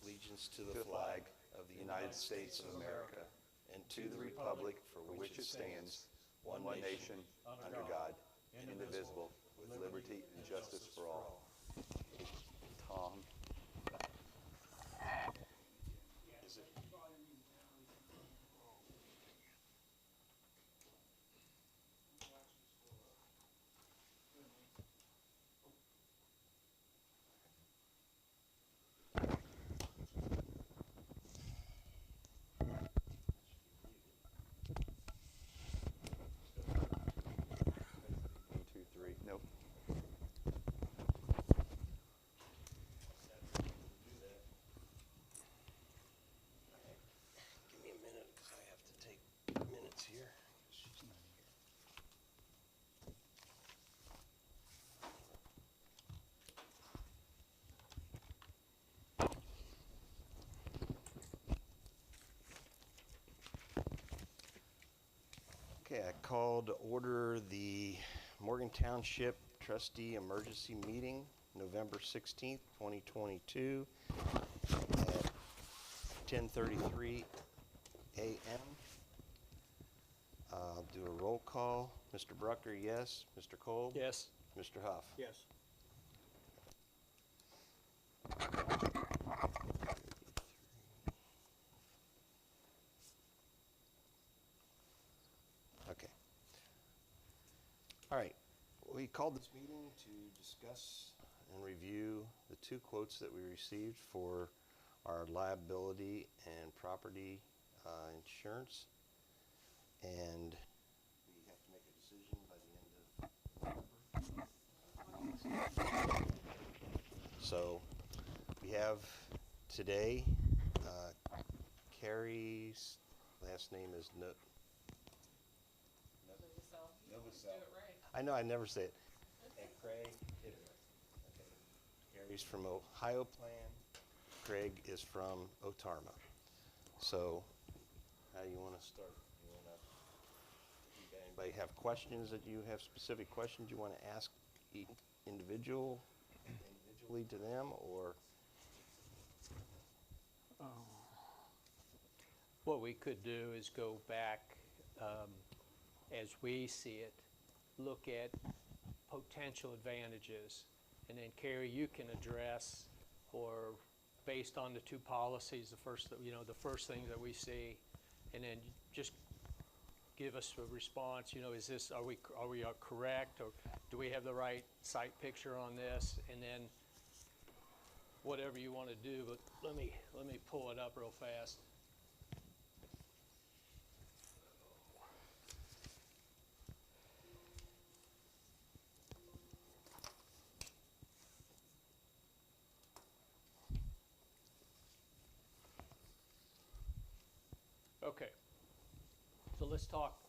allegiance to the flag of the United States of America and to the republic for which it stands, one nation, under God, indivisible, with liberty and justice for all. Tom. Is it? Nope. Give me a minute because I have to take minutes here. She's not here. Okay, I called to order the Morgan Township Trustee Emergency Meeting, November 16th, 2022 at 10:33 a.m. I'll do a roll call. Mr. Brucker, yes. Mr. Kolb? Yes. Mr. Huff? Yes. Okay. All right. We called this meeting to discuss and review the two quotes that we received for our liability and property insurance. And we have to make a decision by the end of November. So we have today Carrie's last name is Novacell. Do it right. I know, I never say it. And Craig, okay. Gary's from Ohio Plan. Craig is from Otarma. So, how do you want to start? Anybody have questions that you have specific questions you want to ask individually to them, or? What we could do is go back as we see it, look at potential advantages, and then Carrie, you can address, or based on the two policies, the first thing that we see, and then just give us a response. Is this, are we correct, or do we have the right site picture on this? And then whatever you want to do, but let me pull it up real fast. Okay, so let's talk,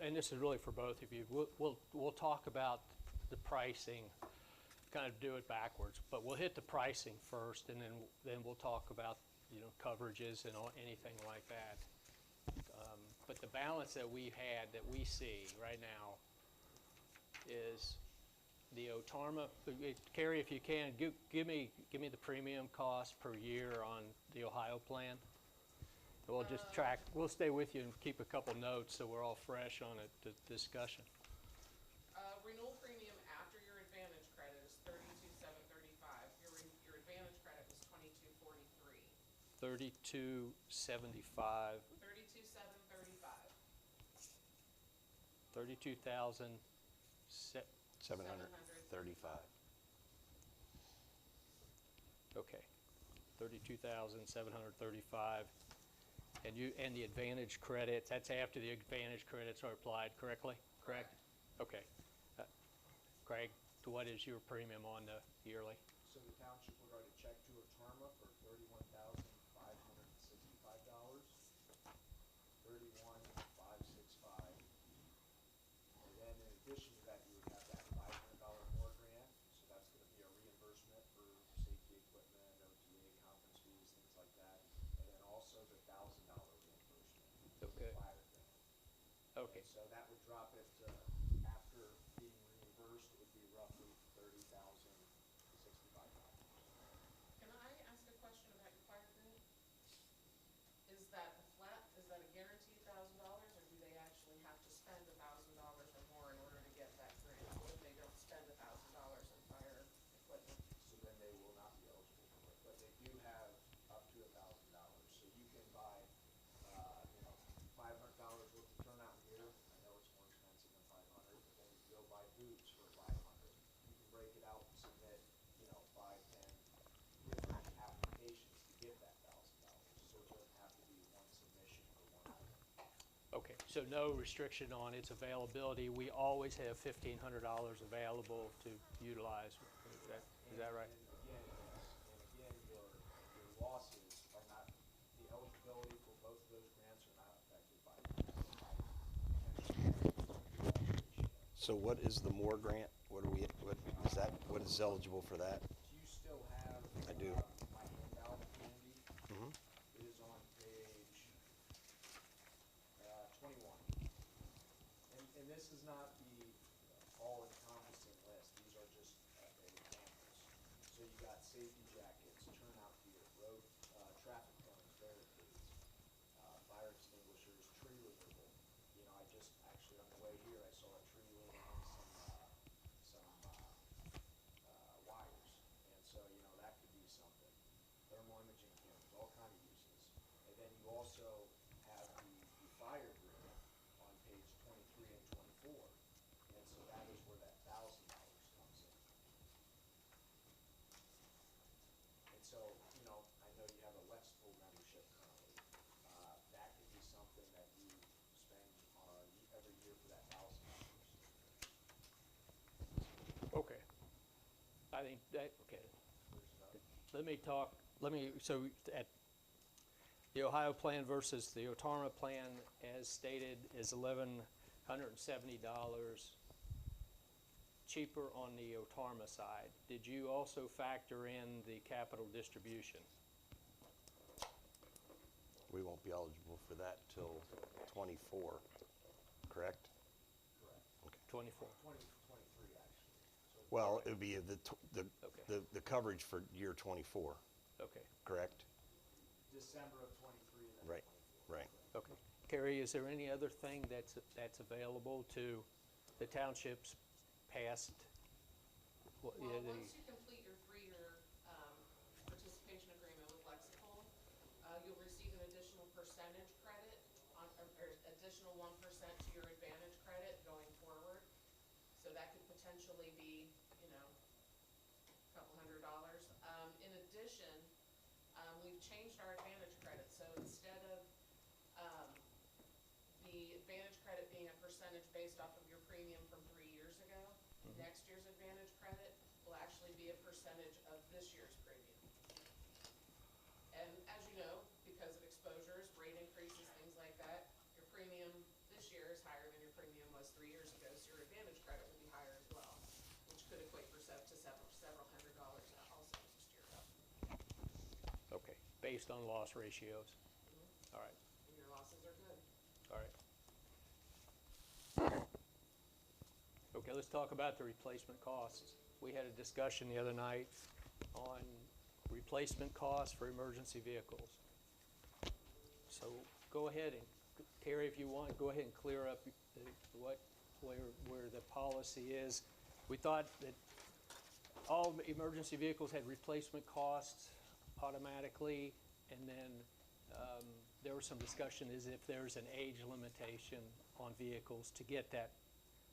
and this is really for both of you. We'll talk about the pricing, kind of do it backwards, but we'll hit the pricing first, and then we'll talk about coverages and anything like that. But the balance that we see right now is the Otarma. Carrie, if you can, give me the premium cost per year on the Ohio plan. We'll just we'll stay with you and keep a couple notes so we're all fresh on it, the discussion. Renewal premium after your advantage credit is $32,735. Your advantage credit was $22,433. $32,735. $32,735. Okay, $32,735. And the advantage credits, that's after the advantage credits are applied correctly, correct? Okay. Craig, what is your premium on the yearly? So the township will write a check to Otarma for $31,565, $31,565. And then in addition to that, you would have that $500 more grant. So that's going to be a reimbursement for safety equipment, OTA, conference fees, things like that. And then also the $1,000 reimbursement. Okay. Fire grant. Okay. And so that would drop it after being reimbursed, it would be roughly $30,065. Can I ask So no restriction on its availability. We always have $1,500 available to utilize. Is that right? And again, yes, and again, your losses are not, the eligibility for both of those grants are not affected by ratio. So what is the Moore grant? What is that, what is eligible for that? Do you still have? I do. My handout, Andy? Mhm. It is on page 21. And this is not the all-encompassing list. These are just examples. So you got safety jackets, turnout gear, road, traffic cones, barricades, fire extinguishers, tree removal. You know, I just, actually on the way here, I saw a tree leaning on some wires. And so, you know, that could be something. Thermal imaging cameras, all kind of uses. And then you also have the fire grant on page 23 and 24. And so that is where that $1,000 comes in. And so, you know, I know you have a Westful membership currently. That could be something that you spend every year for that $1,000. Okay. I think that, okay. So at the Ohio plan versus the Otarma plan, as stated, is $1,170 cheaper on the Otarma side. Did you also factor in the capital distribution? We won't be eligible for that till 24, correct? Correct. 24. 23 actually. So Well, it would be Okay. the coverage for year 24, Okay. correct? December of 23 and then Right, 24. right. Okay. Carrie, is there any other thing that's available to the townships past? Well, once you complete your 3-year participation agreement with Lexipol, you'll receive an additional percentage credit or additional 1% to your advantage credit going forward. So that could potentially be, you know, a couple $100. In addition, we've changed our advantage credit. So instead of the advantage credit being a percentage based off of your premium from 3 years ago, next year's advantage credit will actually be a percentage of this year's premium. And as you know, because of exposures, rate increases, things like that, your premium this year is higher than your premium was 3 years ago, so your advantage credit will be higher as well, which could equate to several $100s also next year. Okay, based on loss ratios. All right, And your losses are good. all right. Okay, let's talk about the replacement costs. We had a discussion the other night on replacement costs for emergency vehicles. So go ahead and, Carrie, if you want, go ahead and clear up where the policy is. We thought that all emergency vehicles had replacement costs automatically, and then there was some discussion as if there's an age limitation on vehicles to get that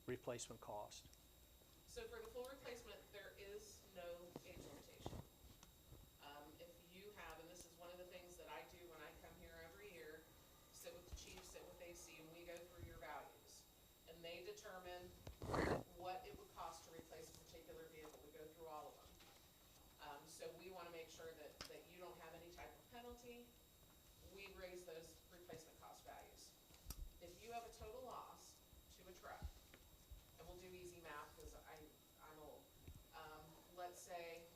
replacement cost. So for the full replacement, there is no age limitation. If you have, and this is one of the things that I do when I come here every year, sit with the chief, sit with AC, and we go through your values. And they determine what it would cost to replace a particular vehicle. We go through all of them. So we want to make sure that you don't have any type of penalty. We raise those replacement cost values. If you have a total loss to a truck, and we'll do easy math because I'm old. Let's say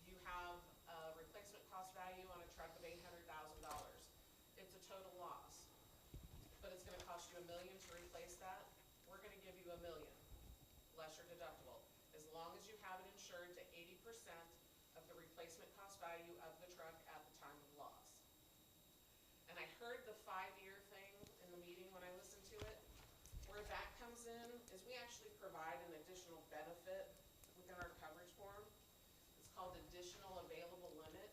you have a replacement cost value on a truck of $800,000. It's a total loss, but it's going to cost you $1 million to replace that. We're going to give you $1 million, less your deductible, as long as you have it insured to 80% of the replacement cost value of the truck at the time of loss. And I heard the 5-year thing in the meeting when I listened to it. Where that comes in is we actually provide an additional benefit within our coverage form. It's called additional available limit.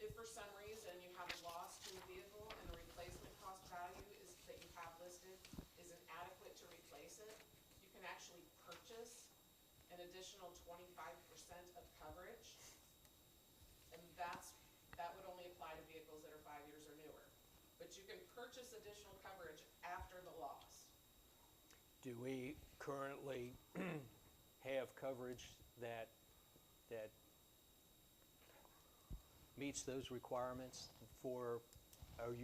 If for some reason you have a loss to a vehicle and the replacement cost value that you have listed isn't adequate to replace it, you can actually purchase an additional 25% of coverage. And that would only apply to vehicles that are 5 years or newer. But you can purchase additional coverage after the Do we currently have coverage that meets those requirements for,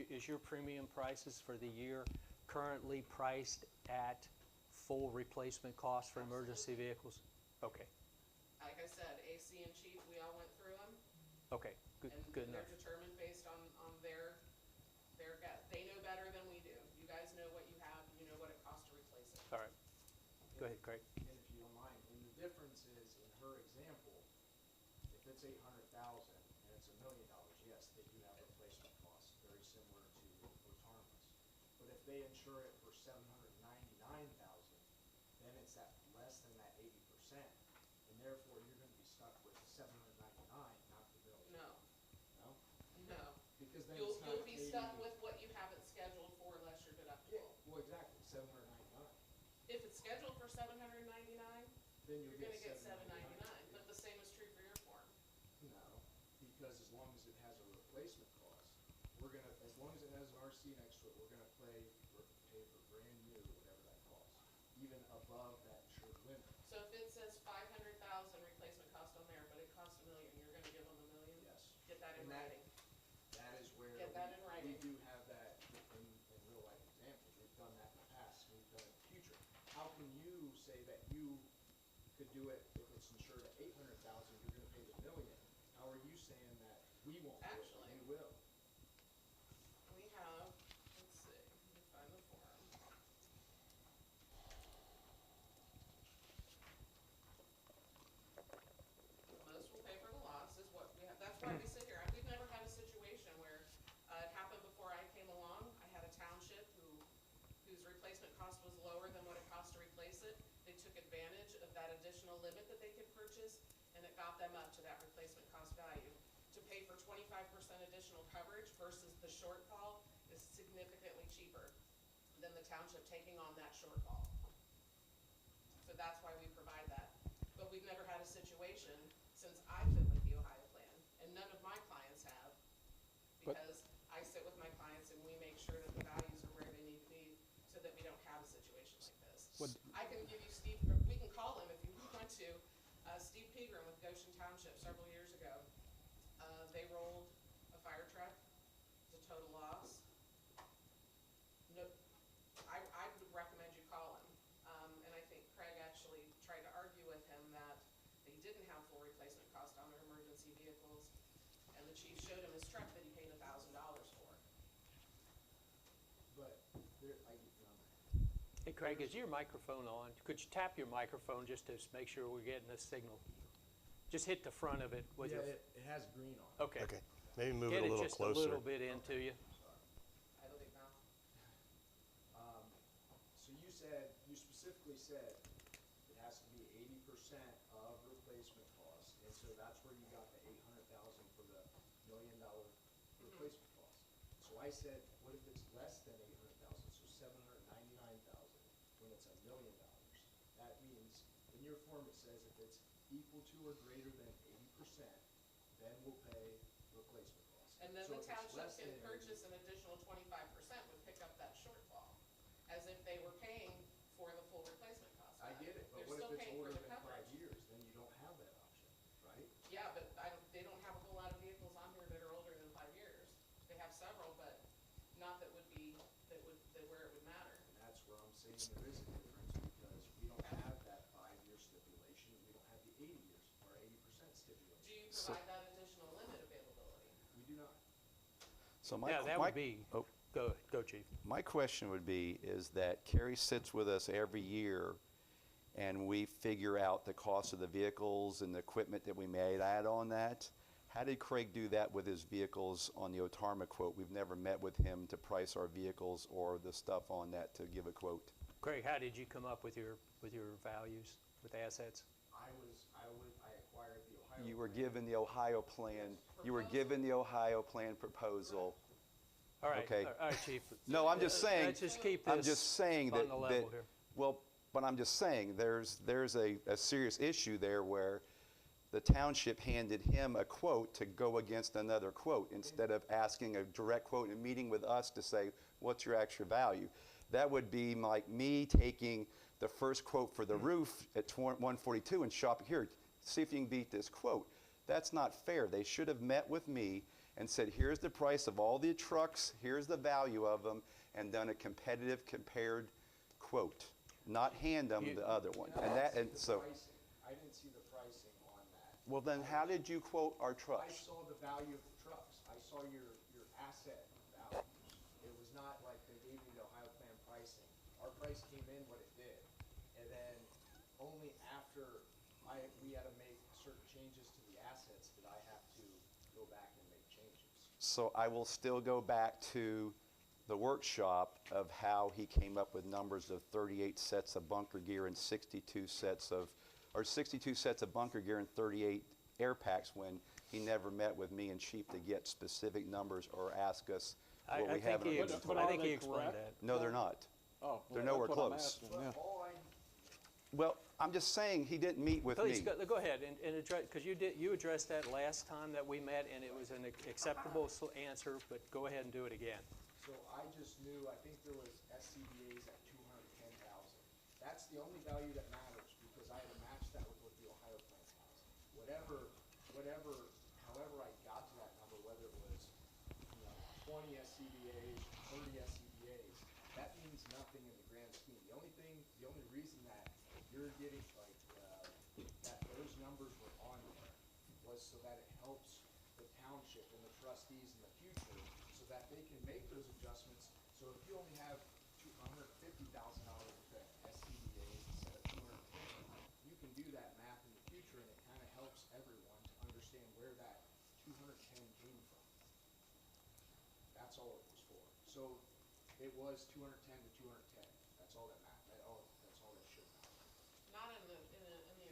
is your premium prices for the year currently priced at full replacement cost for emergency vehicles? Okay, Like I said, AC and Chief, we all went through them, okay, good, and good they're enough. determined based on their guess. They know better than we do. You guys know what you have, you know what it costs to replace it. All right, go ahead, Craig. And if you don't mind, and the difference is, in her example, if it's 800,000 and it's $1 million, yes, they do have replacement costs, very similar to Otarma's. But if they insure it for 799,000, then it's at less than that 80%, and therefore you're gonna be stuck with 799, not the million. No, No? no. Because then You'll it's not be stuck 80 with what you have it scheduled for less your Yeah, deductible. well, exactly, 799. If it's scheduled for $799, Then you're you'll gonna get $799. $799, but the same is true for your form. No, because as long as it has a replacement cost, we're gonna, as long as it has an RC next to it, we're gonna pay for brand new, whatever that costs, even above that insured limit. So if it says 500,000 replacement cost on there, but it costs $1 million, you're gonna give them $1 million? Yes. Get that in And that- writing. That is where Get that in we writing. do have that in real life examples. We've done that in the past, and we've done it in the future. How can you say that you could do it if it's insured at 800,000, you're gonna pay the $1 million? How are you saying that we won't do it, Actually- and we will? We have, let's see, let me find the form. Most will pay for the loss is what we have, that's why we sit here. We've never had a situation where, it happened before I came along. I had a township whose replacement cost was lower than what it cost to replace it. They took advantage of that additional limit that they could purchase, and it got them up to that replacement cost value. To pay for 25% additional coverage versus the shortfall is significantly cheaper than the township taking on that shortfall. So that's why we provide that. But we've never had a situation since I've been with the Ohio plan, and none of my clients have, because I sit with my clients and we make sure that the values are where they need to be so that we don't have a situation like this. I can give you Steve, or we can call him if you want to, Steve Pegram with Goshen Township several years ago. They rolled a fire truck, it was a total loss. No, I would recommend you call him. And I think Craig actually tried to argue with him that they didn't have full replacement cost on their emergency vehicles. And the chief showed him his truck that he paid $1,000 for. But there, Hey, Craig, is your microphone on? Could you tap your microphone just to make sure we're getting this signal? Just hit the front of it with yeah, your, it has green on it. okay. Okay, maybe move Get it a little just a closer. little bit into you. I believe now. So you specifically said it has to be 80% of replacement cost, and so that's where you got the 800,000 for the $1 million replacement cost. So I said, what if it's less than 800,000, so 799,000, when it's $1 million? That means, in your form it says if it's equal to or greater than 80%, then we'll pay replacement cost. And then So the if it's township less can than 80 purchase an additional 25% would pick up that shortfall, as if they were paying for the full replacement cost. I get it, but They're what still if it's paying for older the than 5 coverage. years, then you don't have that option, right? Yeah, but they don't have a whole lot of vehicles on here that are older than 5 years. They have several, but not that would be, that where it would matter. And that's where I'm saying there is a difference, because we don't have that 5-year stipulation, we don't have the 80 years, or 80% Do stipulation. you provide that additional limit availability? We do not. So Yeah, that would be, go, Chief. My question would be, is that Carrie sits with us every year and we figure out the cost of the vehicles and the equipment that we may add on that. How did Craig do that with his vehicles on the Otarma quote? We've never met with him to price our vehicles or the stuff on that to give a quote. Craig, how did you come up with your values, with assets? I acquired the Ohio. You were plan. given the Ohio plan, you were given the Ohio plan proposal. All right, Okay. all right, Chief. No, I'm just saying, Let's just keep I'm this just saying on that, the level here. well, but I'm just saying, there's a serious issue there where the township handed him a quote to go against another quote instead of asking a direct quote and meeting with us to say, what's your extra value? That would be like me taking the first quote for the roof at 142 and shop here. See if you can beat this quote. That's not fair. They should have met with me and said, here's the price of all the trucks, here's the value of them, and done a competitive compared quote, not hand them the other one. I And didn't see the pricing. I didn't see the pricing on that. well, then how did you quote our I trucks? saw the value of the trucks. I saw your asset values. It was not like they gave me the Ohio Plan pricing. Our price came in what it did. And then only after we had to make certain changes to the assets did I have to go back and make changes. So I will still go back to the workshop of how he came up with numbers of 38 sets of bunker gear and 62 sets of bunker gear and 38 air packs when he never met with me and Chief to get specific numbers or ask us what we have in our inventory. I think he explained that. No, they're not. Oh, They're well, nowhere that's what I'm close. asking, yeah. But all I, Well, I'm just saying he didn't meet with Please, me. go ahead and address, because you addressed that last time that we met, and it was an acceptable answer, but go ahead and do it again. so I just knew, I think there was SCBA's at 210,000. That's the only value that matters because I had to match that with what the Ohio Plan has. However I got to that number, whether it was, 20 SCBA's, 30 SCBA's, that means nothing in the grand scheme. The only reason that you're getting that those numbers were on there was so that it helps the township and the trustees in the future so that they can make those adjustments. So if you only have $150,000 to SCBA's instead of 250, you can do that math in the future and it kind of helps everyone to understand where that 210 came from. That's all it was for. So it was 210 to 210. That's all that matters. That's all that should matter. Not in the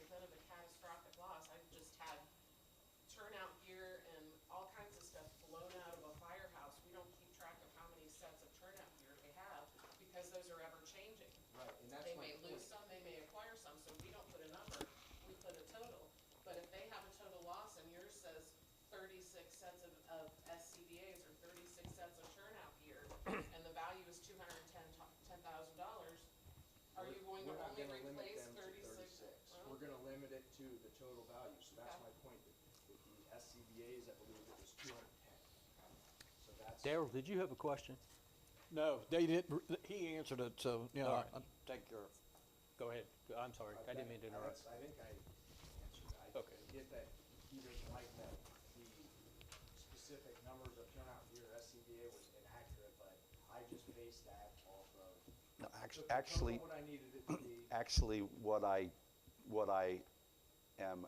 event of a catastrophic loss. I've just had turnout gear and all kinds of stuff blown out of a firehouse. We don't keep track of how many sets of turnout gear they have because those are ever changing. Right, and that's They my may point. lose some, they may acquire some, so we don't put a number, we put a total. But if they have a total loss and yours says 36 sets of SCBA's or 36 sets of turnout gear, and the value is $210,000, are you going to We're not only gonna limit replace them to 36? 36. Well, We're gonna limit it to the total value, so that's Okay. my point. With the SCBA's, I believe it was 210. So that's. Daryl, did you have a question? No, they did, he answered it, so, you know, All right. I'll take care of it. Go ahead. I'm sorry, I didn't mean to interrupt. I think I answered that. I Okay. get that he doesn't like that the specific numbers of turnout gear SCBA was inaccurate, but I just based that off of. No, took the actually, total what I needed it to be. actually, what I am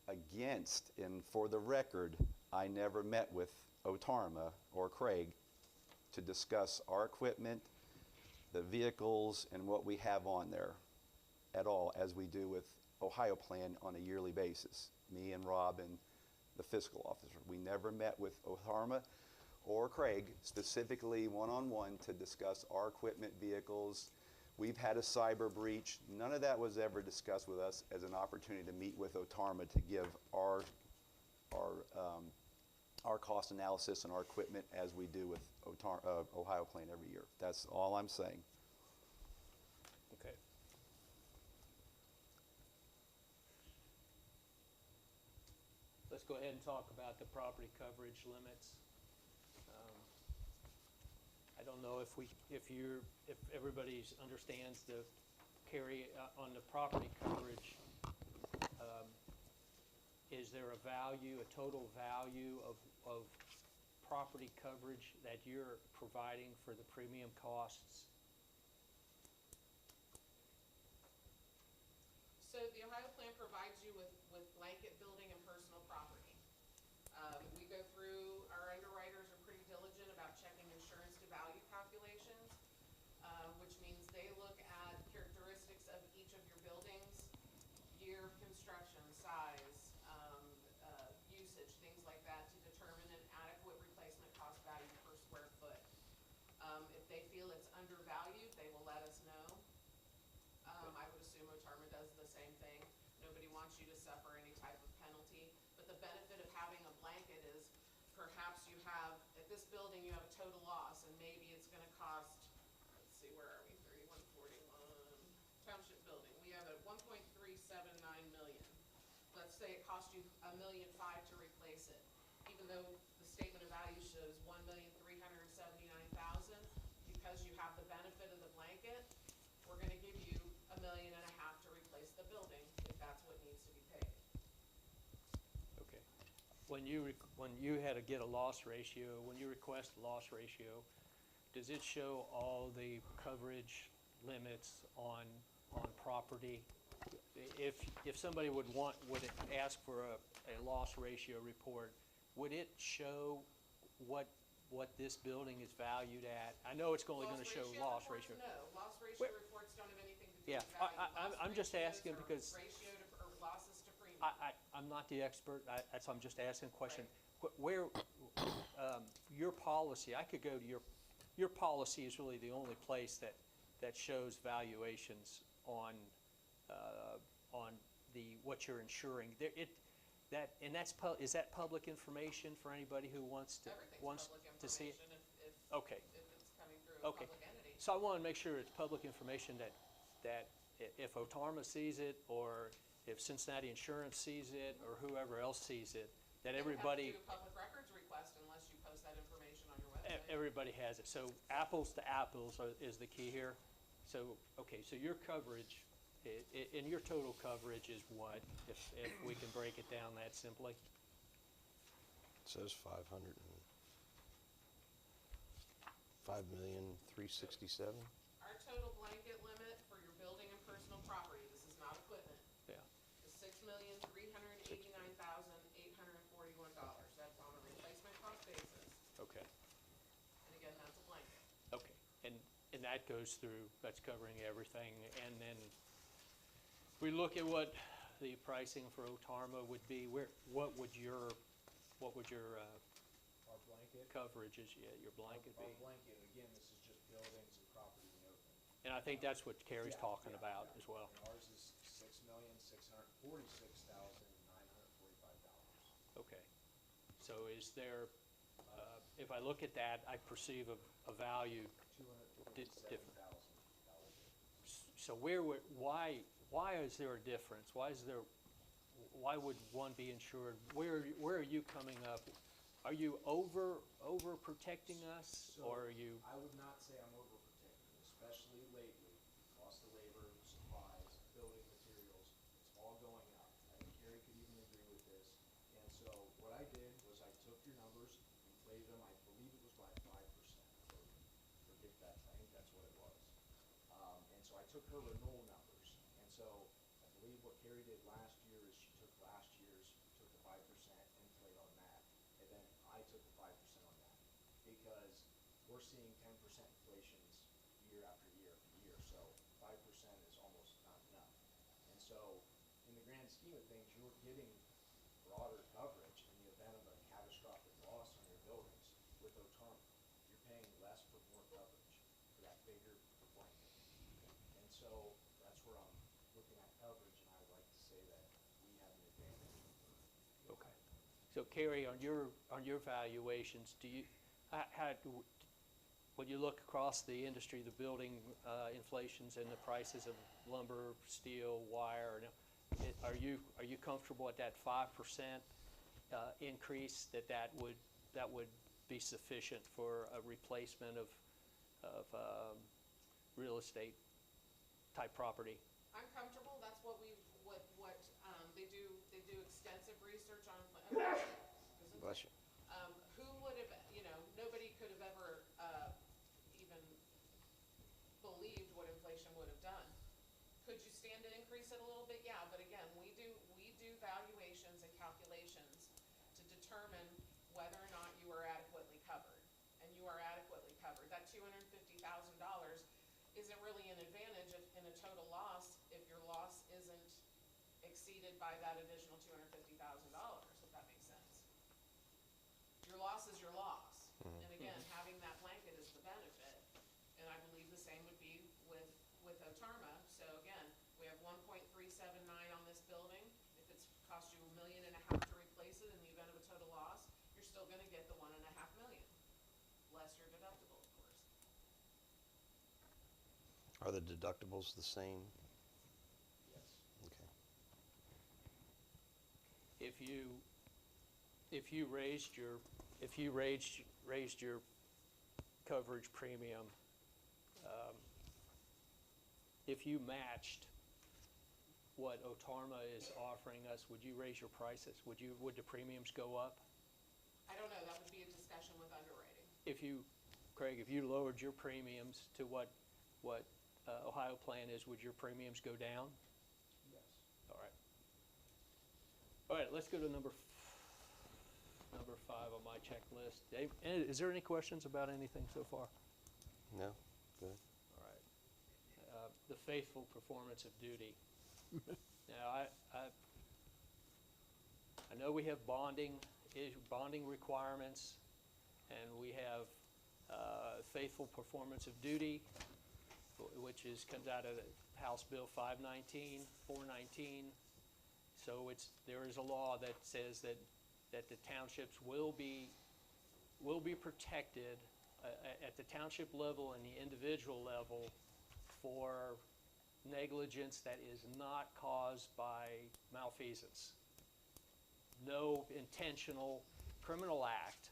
against, and for the record, I never met with Otarma or Craig to discuss our equipment, the vehicles, and what we have on there at all, as we do with Ohio Plan on a yearly basis, me and Rob and the fiscal officer. We never met with Otarma or Craig specifically one-on-one to discuss our equipment, vehicles. We've had a cyber breach. None of that was ever discussed with us as an opportunity to meet with Otarma to give our cost analysis and our equipment as we do with Ohio Plan every year. That's all I'm saying. Okay. Let's go ahead and talk about the property coverage limits. I don't know if everybody understands the carry on the property coverage. Is there a value, a total value of property coverage that you're providing for the premium costs? So the Ohio Plan provides you with blanket building and personal property. We go through, our underwriters are pretty diligent about checking insurance to value calculations, which means they look at characteristics of each of your buildings, year of construction, size, usage, things like that, to determine an adequate replacement cost value per square foot. If they feel it's undervalued, they will let us know. I would assume Otarma does the same thing. Nobody wants you to suffer any type of penalty. But the benefit of having a blanket is perhaps you have, at this building, you have a total loss, and maybe it's gonna cost, let's see, where are we, 3141. say it cost you $1.5 million to replace it, even though the statement of value shows $1,379,000, because you have the benefit of the blanket, we're gonna give you $1.5 million to replace the building, if that's what needs to be paid. Okay. When you had to get a loss ratio, when you request a loss ratio, does it show all the coverage limits on property? If somebody would ask for a loss ratio report, would it show what this building is valued at? I know it's only gonna show loss ratio. No, loss ratio Wait. reports don't have anything to do Yeah, with value. I'm just Loss asking ratios are because ratio to, or losses to premium. I'm not the expert, so I'm just asking a question. Where, your policy, I could go to your policy is really the only place that shows valuations on what you're insuring. Is that public information for anybody who wants to Everything's see public it? information Okay. if it's coming through a Okay. public entity. So I want to make sure it's public information that if Otarma sees it, or if Cincinnati Insurance sees it, or whoever else sees it, that everybody, You have to do a public records request unless you post that information on your website. everybody has it. So apples to apples is the key here. So, okay, so your coverage, and your total coverage is what, if we can break it down that simply? It says 5,367. Our total blanket limit for your building and personal property, this is not equipment, Yeah, is $6,389,841. That's on a replacement cost basis, okay, and again, that's a blanket. okay. And that goes through, that's covering everything. And then we look at what the pricing for Otarma would be. What would your Our blanket. coverage is, your blanket Our be? blanket, again, this is just buildings and property we open. And I think that's what Carrie's Yeah, talking yeah, about yeah. as well. And ours is $6,646,945. Okay. So is there, if I look at that, I perceive a value. $257,000. So why is there a difference? Why would one be insured? Where are you coming up? Are you over protecting us, So, or are you? I would not say I'm overprotecting, especially lately. Cost of labor, supplies, building materials, it's all going up. I think Carrie could even agree with this. And so what I did was I took your numbers, inflated them, I believe it was by 5%. Forget that, I think that's what it was. And so I took her renewal numbers. And so I believe what Carrie did last year is she took last year's, took the 5%, inflate on that. And then I took the 5% on that. Because we're seeing 10% inflations year after year after year. So 5% is almost not enough. And so in the grand scheme of things, you're getting broader coverage in the event of a catastrophic loss on your buildings with Otarma. You're paying less for more coverage for that bigger blanket. And so that's where I'm looking at coverage, and I would like to say that we have an advantage over. Okay. So Carrie, on your valuations, do you, when you look across the industry, the building inflations and the prices of lumber, steel, wire, are you comfortable at that 5% increase, that would be sufficient for a replacement of real estate type property? I'm comfortable, that's what they do extensive research on. Bless you. Who would have, nobody could have ever, even believed what inflation would have done. Could you stand to increase it a little bit? Yeah, but again, we do valuations and calculations to determine whether or not you are adequately covered. And you are adequately covered. That $250,000 isn't really an advantage in a total loss if your loss isn't exceeded by that additional $250,000, if that makes sense. Your loss is your loss. And again, having that blanket is the benefit. And I believe the same would be with Otarma. So again, we have 1.379 on this building. If it's cost you $1.5 million to replace it in the event of a total loss, you're still gonna get the $1.5 million, less your deductible, of course. Are the deductibles the same? Yes. Okay. if you raised your coverage premium, if you matched what Otarma is offering us, would you raise your prices? Would the premiums go up? I don't know, that would be a discussion with underwriting. Craig, if you lowered your premiums to what Ohio plan is, would your premiums go down? Yes. All right. All right, let's go to number 5 on my checklist. Dave, is there any questions about anything so far? No? Good. All right. The faithful performance of duty. Now, I know we have bonding requirements, and we have faithful performance of duty, which comes out of the House Bill 519, 419. So there is a law that says that the townships will be protected at the township level and the individual level for negligence that is not caused by malfeasance. No intentional criminal act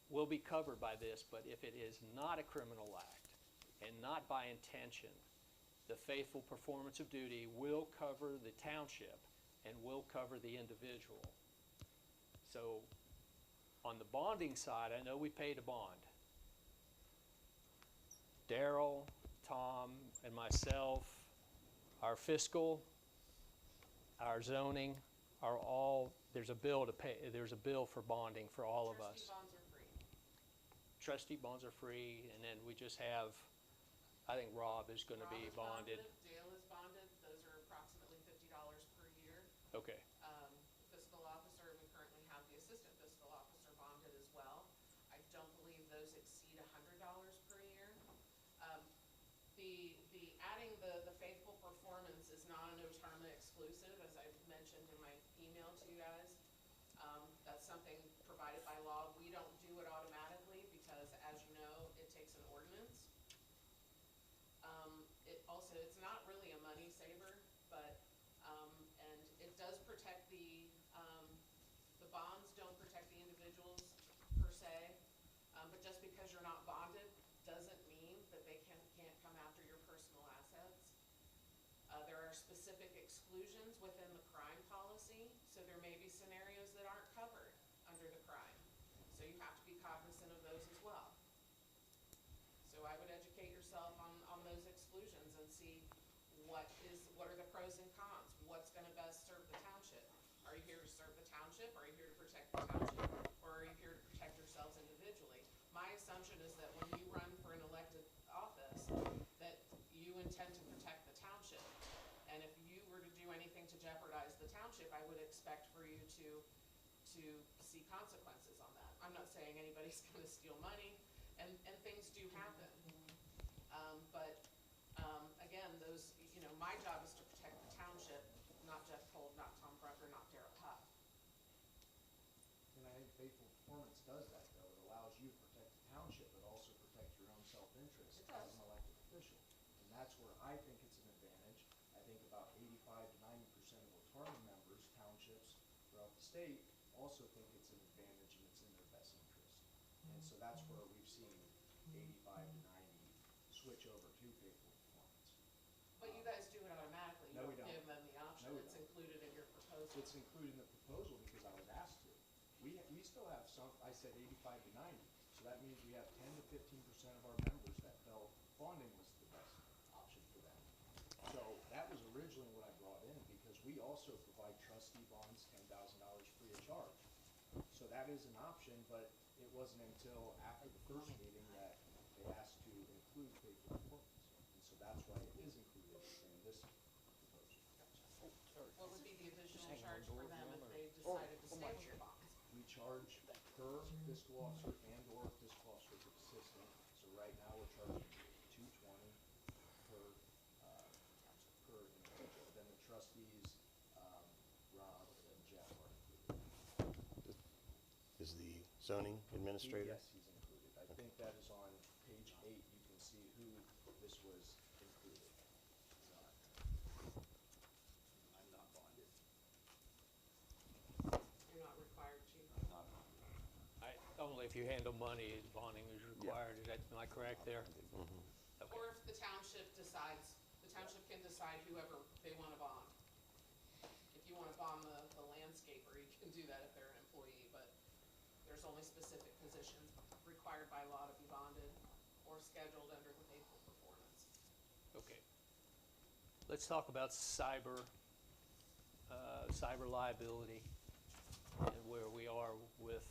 will be covered by this, but if it is not a criminal act and not by intention, the faithful performance of duty will cover the township and will cover the individual. So on the bonding side, I know we paid a bond. Daryl, Tom, and myself, our fiscal, our zoning are all, there's a bill to pay, there's a bill for bonding for all of us. Trustee bonds are free. Trustee bonds are free, and then we just have, I think Rob is gonna be Rob is bonded. Dale is bonded, those are approximately $50 per year. Okay, Fiscal officer, we currently have the assistant fiscal officer bonded as well. I don't believe those exceed $100 per year. The adding the faithful performance is not an Otarma exclusive, as I mentioned in my email to you guys. That's something provided by law. We don't do it automatically because, as you know, it takes an ordinance. It's not really a money saver, but, and it does protect the bonds don't protect the individuals per se, but just because you're not bonded doesn't mean that they can't come after your personal assets. There are specific exclusions within the crime policy, so there may be scenarios that aren't covered under the crime. So you have to be cognizant of those as well. So I would educate yourself on those exclusions and see what are the pros and cons? What's gonna best serve the township? Are you here to serve the township? Are you here to protect the township? Or are you here to protect yourselves individually? My assumption is that when you run for an elected office, that you intend to protect the township. And if you were to do anything to jeopardize the township, I would expect for you to see consequences on that. I'm not saying anybody's gonna steal money, and things do happen. Again, my job is to protect the township, not Jeff Cole, not Tom Brucker, not Daryl Huff. And I think faithful performance does that, though. It allows you to protect the township, but also protect your own self-interest It does. as an elected official. And that's where I think it's an advantage. I think about 85 to 90% of Otarma members, townships throughout the state, also think it's an advantage and it's in their best interest. And so that's where we've seen 85 to 90 switch over to faithful performance. But you guys do it automatically. No, we You don't don't. give them the option. No, we It's don't. included in your proposal. It's included in the proposal because I was asked to. We still have some, I said 85 to 90, so that means we have 10 to 15% of our members that felt bonding was the best option for them. So that was originally what I brought in because we also provide trustee bonds, $10,000 free of charge. So that is an option, but it wasn't until after the first meeting that they asked to include faithful performance. And so that's why it is included in this proposal. What would be the additional charge for them if they decided to stay with your bonds? We charge per fiscal officer and or fiscal officer's assistant. So right now we're charging $220 per individual. Then the trustees, Rob and Jeff are included. Is the zoning administrator? Yes, he's included. I think that is on page 8. You can see who this was included. I'm not bonded. Certainly, if you handle money, bonding is required. Is that, am I correct there? Okay. Or if the township decides, the township can decide whoever they want to bond. If you want to bond the landscaper, you can do that if they're an employee, but there's only specific positions required by law to be bonded or scheduled under the pay for performance. Okay. Let's talk about cyber liability and where we are with,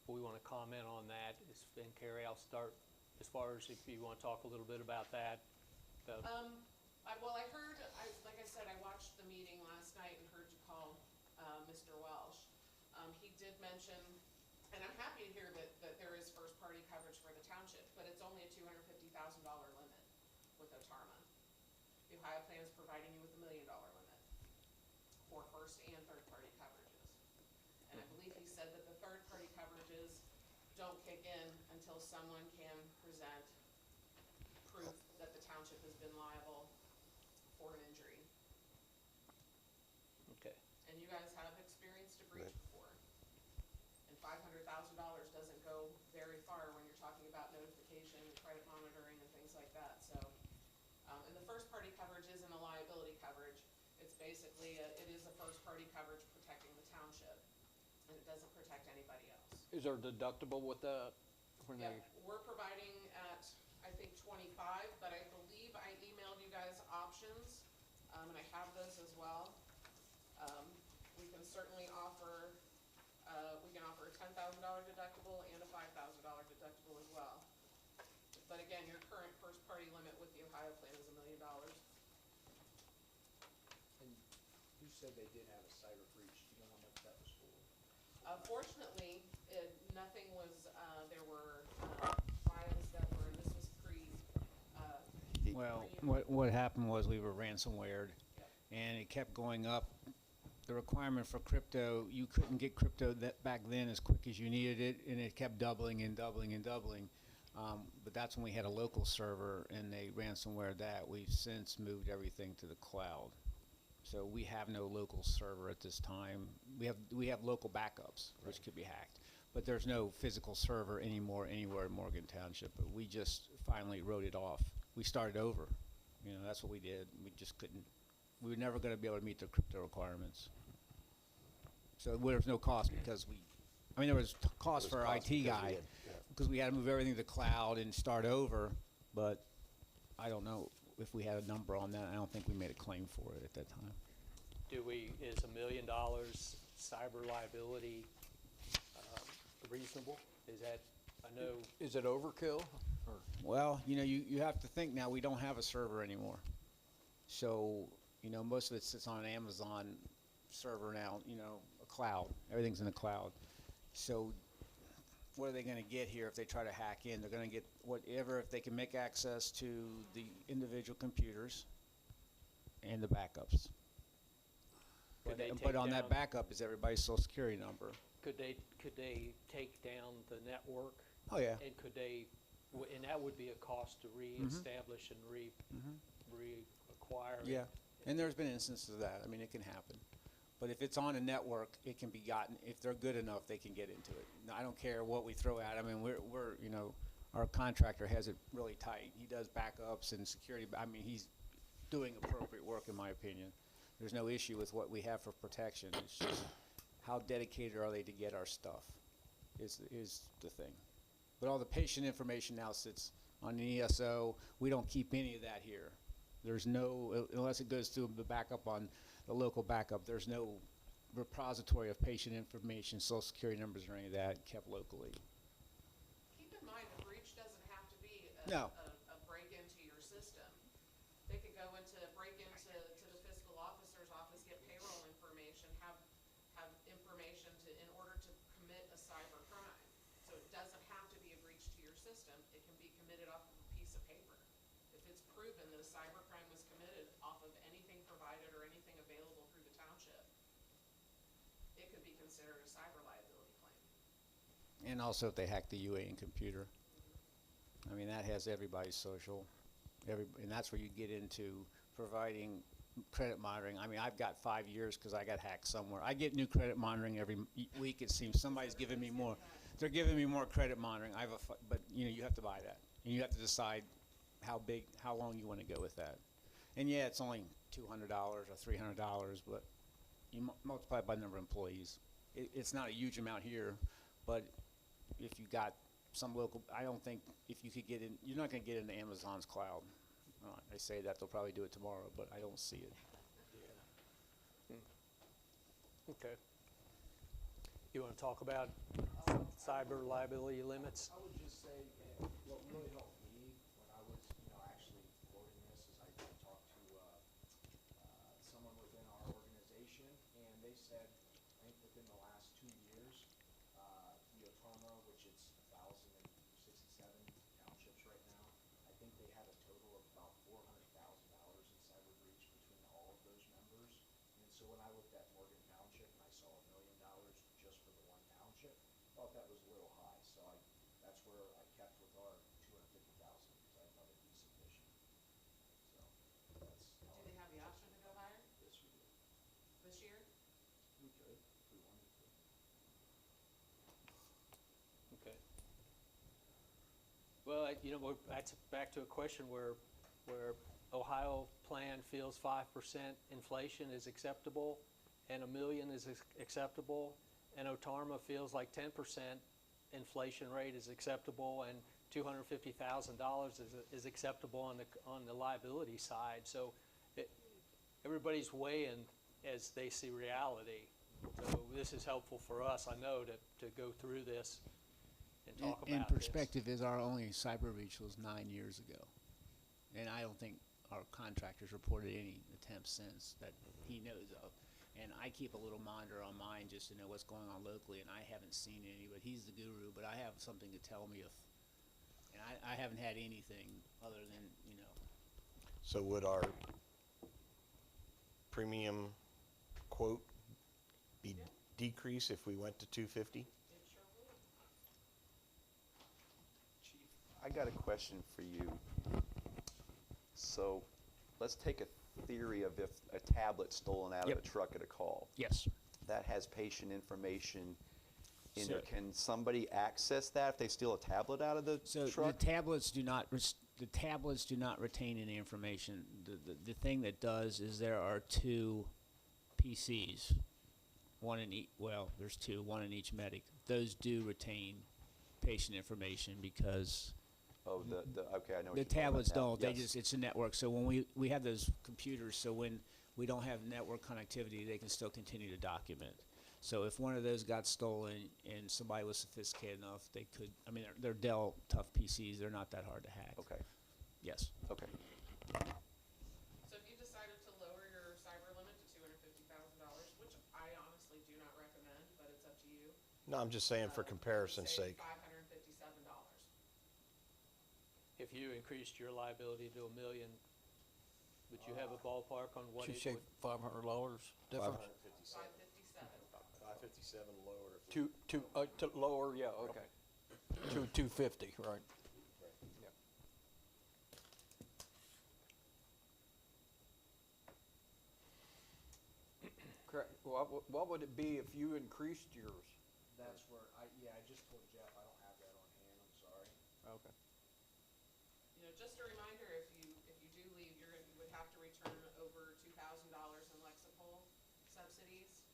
we want to comment on that. And Carrie, I'll start as far as if you want to talk a little bit about that. Well, like I said, I watched the meeting last night and heard you call Mr. Welsh. He did mention, and I'm happy to hear that there is first-party coverage for the township, but it's only a $250,000 limit with OTARMA. The Ohio plan is providing you with $1 million limit for first and third-party coverages. And I believe he said that the third-party coverages don't kick in until someone can present proof that the township has been liable for an injury. Okay. And you guys have experienced a breach before. And $500,000 doesn't go very far when you're talking about notification and credit monitoring and things like that. So, and the first party coverage isn't a liability coverage. It's basically, it is a first party coverage protecting the township. And it doesn't protect anybody else. Is there a deductible with that? When Yeah, they, we're providing at, I think, 25, but I believe I emailed you guys options, and I have those as well. We can certainly offer, we can offer a $10,000 deductible and a $5,000 deductible as well. But again, your current first-party limit with the Ohio plan is $1 million. And you said they did have a cyber breach. Do you know how much that was for? Fortunately, nothing was, there were files that were, and this was Well, what happened was we were ransomwared, and it kept going up. The requirement for crypto, you couldn't get crypto back then as quick as you needed it, and it kept doubling and doubling and doubling. But that's when we had a local server, and they ransomware that. We've since moved everything to the cloud. So we have no local server at this time. We have local backups, which could be hacked. But there's no physical server anymore anywhere in Morgan Township. But we just finally wrote it off. We started over. You know, that's what we did. We just couldn't. We were never going to be able to meet the crypto requirements. So there was no cost because there was cost for our IT guy because we had to move everything to the cloud and start over. But I don't know if we had a number on that. I don't think we made a claim for it at that time. Is $1 million cyber liability reasonable? Is that, I know. is it overkill? Or Well, you have to think now we don't have a server anymore. So, most of it sits on an Amazon server now, a cloud. Everything's in the cloud. So what are they going to get here if they try to hack in? They're going to get whatever, if they can make access to the individual computers and the backups. Could they But take on that down- backup is everybody's social security number. Could they take down the network? Oh, yeah. And could they, and that would be a cost to reestablish and reacquire it? Yeah, and there's been instances of that. I mean, it can happen. But if it's on a network, it can be gotten. If they're good enough, they can get into it. Now, I don't care what we throw at them. I mean, we're our contractor has it really tight. He does backups and security. I mean, he's doing appropriate work, in my opinion. There's no issue with what we have for protection. It's just how dedicated are they to get our stuff is the thing. But all the patient information now sits on the ESO. We don't keep any of that here. There's no, unless it goes through the backup on the local backup, there's no repository of patient information, social security numbers or any of that kept locally. Keep in mind, a breach doesn't have to be No. a break into your system. They could break into the fiscal officer's office, get payroll information, have information in order to commit a cyber crime. So it doesn't have to be a breach to your system. It can be committed off of a piece of paper. If it's proven that a cyber crime was committed off of anything provided or anything available through the township, it could be considered a cyber liability claim. And also if they hack the UAN computer. I mean, that has everybody's social. And that's where you get into providing credit monitoring. I mean, I've got 5 years because I got hacked somewhere. I get new credit monitoring every week. It seems somebody's giving me more. They're giving me more credit monitoring. But you know, you have to buy that, and you have to decide how long you want to go with that. And yeah, it's only $200 or $300, but you multiply it by the number of employees. It's not a huge amount here, but if you got some local, I don't think if you could get in, you're not going to get into Amazon's cloud. They say that they'll probably do it tomorrow, but I don't see it. Okay. You want to talk about cyber liability limits? I would just say, what really helped me when I was, actually quoting this is I talked to someone within our organization, and they said, I think within the last 2 years, the Otama, which is 1,067 townships right now, I think they had a total of about $400,000 in cyber breach between all of those members. And so when I looked at Morgan Township and I saw $1 million just for the one township, I thought that was a little high. So that's where I kept with our 250,000 because I thought it'd be sufficient. So that's how Do they have the option to go higher Yes, we do. this year? We could if we wanted to. Okay. Well, that's back to a question where Ohio plan feels 5% inflation is acceptable and $1 million is acceptable, and Otarma feels like 10% inflation rate is acceptable and $250,000 is acceptable on the liability side. So everybody's weighing as they see reality. So this is helpful for us, I know, to go through this and talk about In this. perspective, is our only cyber breach was 9 years ago. And I don't think our contractors reported any attempts since that he knows of. And I keep a little monitor on mine just to know what's going on locally, and I haven't seen any, but he's the guru, but I have something to tell me if, and I haven't had anything other than, So would our premium quote be decrease if we went to 250? It sure would. Chief, I got a question for you. So let's take a theory of if a tablet's stolen out of a truck at a call. yes. That has patient information in there. So- Can somebody access that if they steal a tablet out of the So truck? the tablets do not retain any information. The thing that does is there are two PCs, one in each. Well, there's two, one in each medic. Those do retain patient information because Oh, okay, I know what the you're talking about tablets now. don't. Yes. It's a network. So when we have those computers, so when we don't have network connectivity, they can still continue to document. So if one of those got stolen and somebody was sophisticated enough, they could. I mean, they're Dell tough PCs. They're not that hard to hack. Okay, Yes. okay. So if you decided to lower your cyber limit to $250,000, which I honestly do not recommend, but it's up to you. No, I'm just saying for comparison's sake. $557. If you increased your liability to $1 million, would you have a ballpark on what You it say would? $500 difference? 557. 557 lower if To lower, yeah, okay. To 250, right. Yeah. Correct. What would it be if you increased yours? That's where I just told Jeff I don't have that on hand. I'm sorry. Okay. Just a reminder, if you do leave, you would have to return over $2,000 in Lexipol subsidies,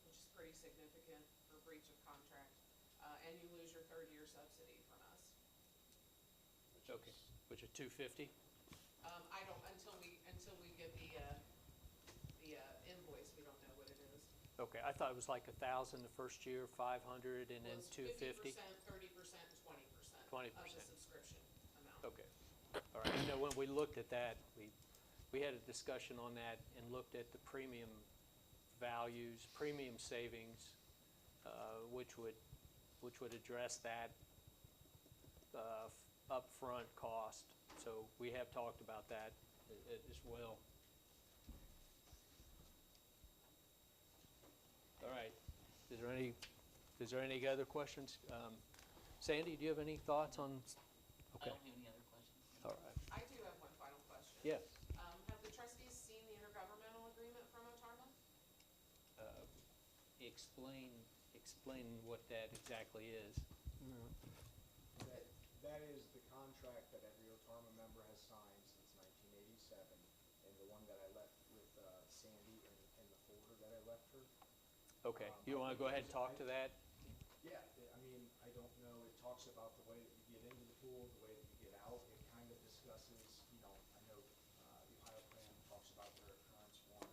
which is pretty significant for breach of contract, and you lose your third-year subsidy from us. Okay, which is 250? I don't, until we get the invoice, we don't know what it is. Okay, I thought it was like 1,000 the first year, 500, and then Well, it's 250? 50%, 30%, and 20%. 20%. Of the subscription amount. Okay, all right. I know when we looked at that, we had a discussion on that and looked at the premium values, premium savings, which would address that upfront cost. So we have talked about that as well. All right. Is there any other questions? Sandy, do you have any thoughts on? I Okay. don't have any other questions. All right. I do have one final question. Yeah. explain what that exactly is. That is the contract that every OTARMA member has signed since 1987, and the one that I left with Sandy in the folder that I left her. Okay, you want to go ahead and talk to that? Yeah, I mean, I don't know, it talks about the way that you get into the pool, the way that you get out. It kind of discusses, you know, I know the Ohio plan talks about their occurrence form.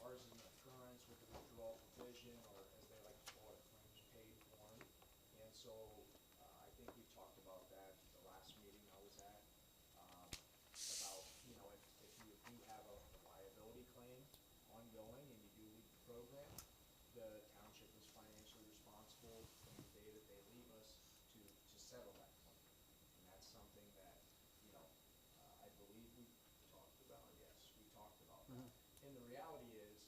Ours is an occurrence with the withdrawal provision, or as they like to call it, a claims paid form. And so I think we talked about that the last meeting I was at, about, you know, if you do have a liability claim ongoing and you do leave the program, the township is financially responsible from the day that they leave us to settle that claim. And that's something that, you know, I believe we talked about, yes, we talked about that. And the reality is,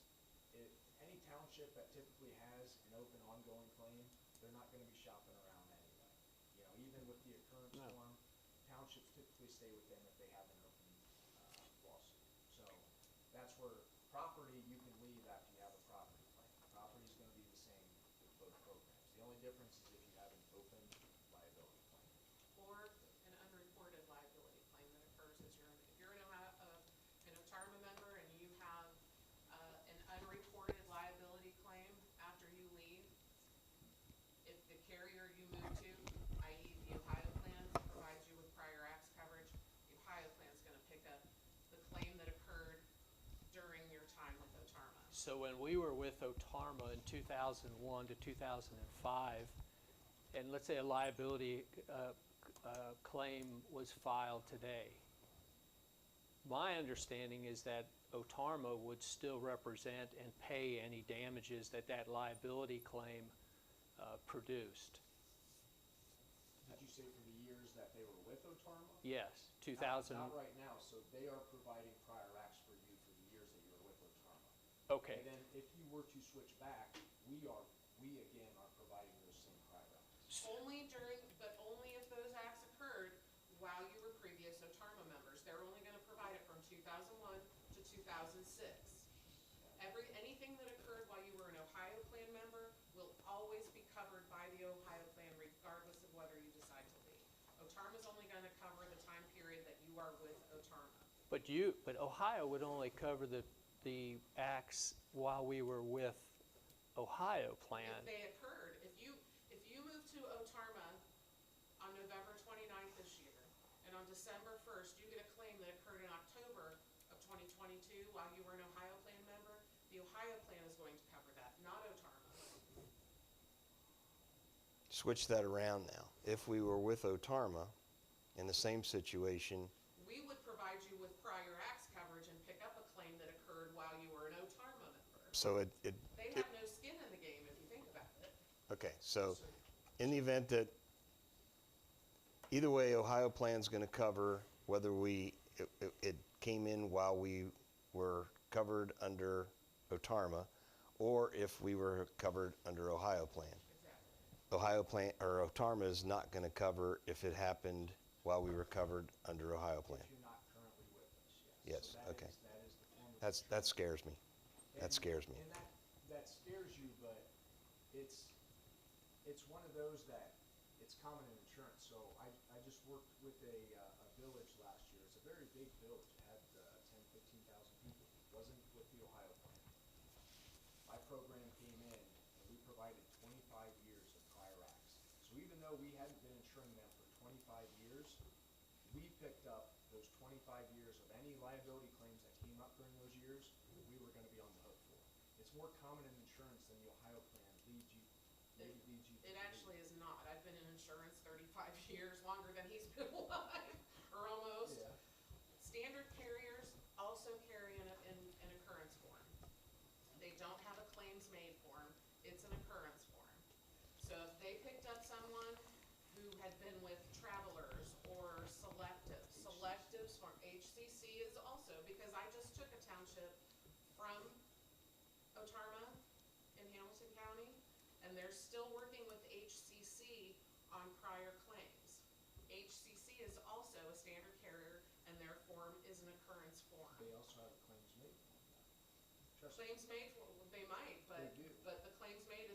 any township that typically has an open ongoing claim, they're not gonna be shopping around anyway. You know, even with the occurrence No. form, townships typically stay with them if they have an open lawsuit. So that's where property, you can leave after you have a property claim. Property is gonna be the same with both programs. The only difference is if you have an open liability claim. Or an unreported liability claim that occurs as if you're an OTARMA member and you have an unreported liability claim after you leave, if the carrier you move to, i.e. the Ohio plan, provides you with prior acts coverage, the Ohio plan's gonna pick up the claim that occurred during your time with OTARMA. So when we were with OTARMA in 2001 to 2005, and let's say a liability claim was filed today, my understanding is that OTARMA would still represent and pay any damages that that liability claim produced. Did you say for the years that they were with OTARMA? Yes, 2000. Not right now, so they are providing prior acts for you for the years that you were with OTARMA. Okay, And then if you were to switch back, we again are providing those same prior acts. Only if those acts occurred while you were previous OTARMA members. They're only gonna provide it from 2001 to 2006. Anything that occurred while you were an Ohio plan member will always be covered by the Ohio plan regardless of whether you decide to leave. OTARMA's only gonna cover the time period that you are with OTARMA. but Ohio would only cover the acts while we were with Ohio plan. If they occurred, if you moved to OTARMA on November 29th this year, and on December 1st, you get a claim that occurred in October of 2022 while you were an Ohio plan member, the Ohio plan is going to cover that, not OTARMA. Switch that around now. If we were with OTARMA in the same situation, We would provide you with prior acts coverage and pick up a claim that occurred while you were an OTARMA member. so They have no skin in the game if you think about it. okay, so in the event that either way, Ohio plan's gonna cover whether it came in while we were covered under OTARMA, or if we were covered under Ohio plan. Exactly. Ohio plan, or OTARMA is not gonna cover if it happened while we were covered under Ohio plan. If you're not currently with us, yes. Yes, So that okay. that is the form of That insurance. scares me. That And- scares me. And that scares you, but it's one of those that, it's common in insurance. So I just worked with a village last year. It's a very big village. It had 10,000-15,000 people. It wasn't with the Ohio plan. My program came in and we provided 25 years of prior acts. So even though we hadn't been insuring them for 25 years, we picked up those 25 years of any liability claims that came up during those years, we were gonna be on the hook for. It's more common in insurance than the Ohio plan leads you to It believe. actually is not. I've been in insurance 35 years, longer than he's been alive, or almost. Yeah. Standard carriers also carry an occurrence form. They don't have a claims made form, it's an occurrence form. So if they picked up someone who had been with Travelers or Selectives form, HCC is also, because I just took a township from OTARMA in Hamilton County, and they're still working with HCC on prior claims. HCC is also a standard carrier, and their form is an occurrence form. They also have a claims made form now. Trustee, Claims made, they might, but They do. the claims made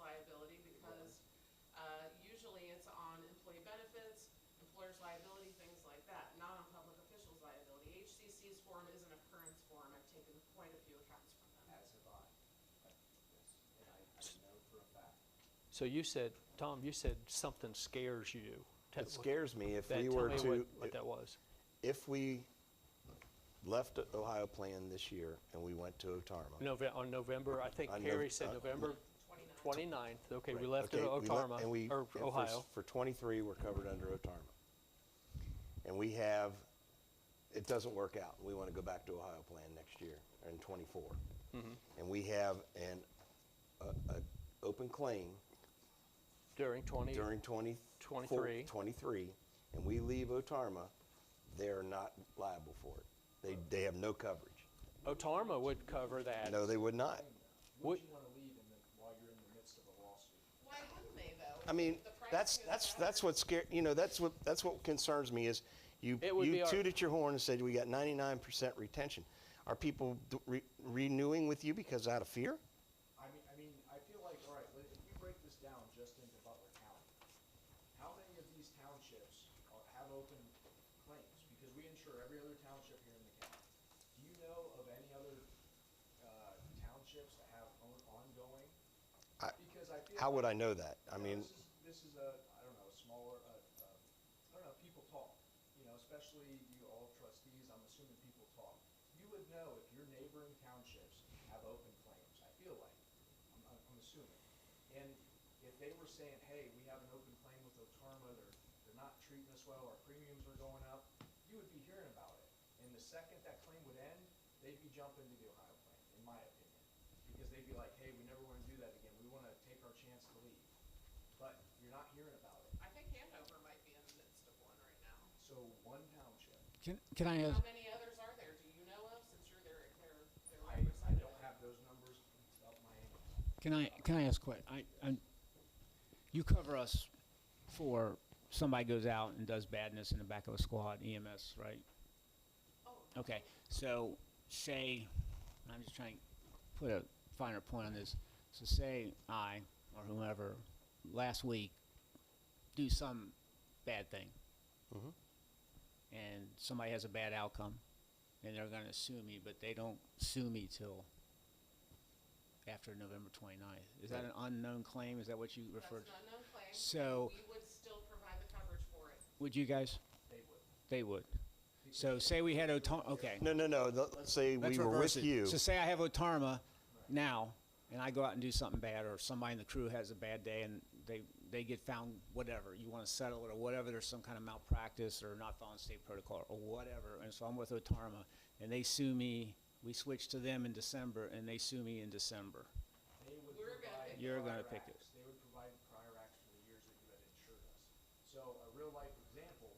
liability because, usually it's on employee benefits, employer's liability, things like that, not on public officials' liability. HCC's form is an occurrence form. I've taken quite a few accounts from them. As have I. Yes, and I know for a fact. So you said, Tom, you said something scares you. It scares me if That- we tell were me to, what that was. if we left Ohio Plan this year and we went to Otarma. On November, I think On Carrie Nov- said November 29. 29th. Okay, we Right, left it okay, at we left- Otarma, and we- or and for Ohio. For 23, we're covered under Otarma. And we have, it doesn't work out. We want to go back to Ohio Plan next year, in 24. Mm-hmm. And we have a open claim During 20, during 23. 23, and we leave Otarma, they're not liable for it. They have no coverage. Otarma would cover that. No, they would not. Would- Would you want to leave while you're in the midst of a lawsuit? Why wouldn't they, though? I mean, The pricing is better. that's what that's what concerns me is you It would be our- tooted your horn and said we got 99% retention. Are people renewing with you because out of fear? I mean, I feel like, all right, if you break this down just into Butler County, how many of these townships have open claims? Because we insure every other township here in the county. Do you know of any other townships that have ongoing? Because I feel How would I like, know that? I you know, mean, this is a, I don't know, a smaller, I don't know, people talk, you know, especially you all trustees, I'm assuming people talk. You would know if your neighboring townships have open claims, I feel like, I'm assuming. And if they were saying, hey, we have an open claim with Otarma, they're not treating us well, our premiums are going up, you would be hearing about it. And the second that claim would end, they'd be jumping to the Ohio claim, in my opinion. Because they'd be like, hey, we never want to do that again, we want to take our chance to leave. But you're not hearing about it. I think Hanover might be in the midst of one right now. So one township, Can I ask, How many others are there? Do you know of, since you're their I representative? don't have those numbers up my ass. can I ask a question? You cover us for somebody goes out and does badness in the back of a squad, EMS, right? Oh, Okay, so say, I'm just trying to put a finer point on this. So say I, or whomever, last week, do some bad thing. Mhm. And somebody has a bad outcome, and they're gonna sue me, but they don't sue me till after November 29th. Is that an unknown claim? Is that what you that's referred to? an unknown claim. So- We would still provide the coverage for it. Would you guys? They would. They would. So say we had okay. no. Let's say Let's we were reverse with it. you. So say I have Otarma now, and I go out and do something bad, or somebody in the crew has a bad day, and they get found, whatever, you want to settle it, or whatever, there's some kind of malpractice, or not following state protocol, or whatever, and so I'm with Otarma, and they sue me, we switch to them in December, and they sue me in December. They would We're gonna provide pick You're gonna prior pick it. acts. They would provide prior acts for the years that you had insured us. So a real life example.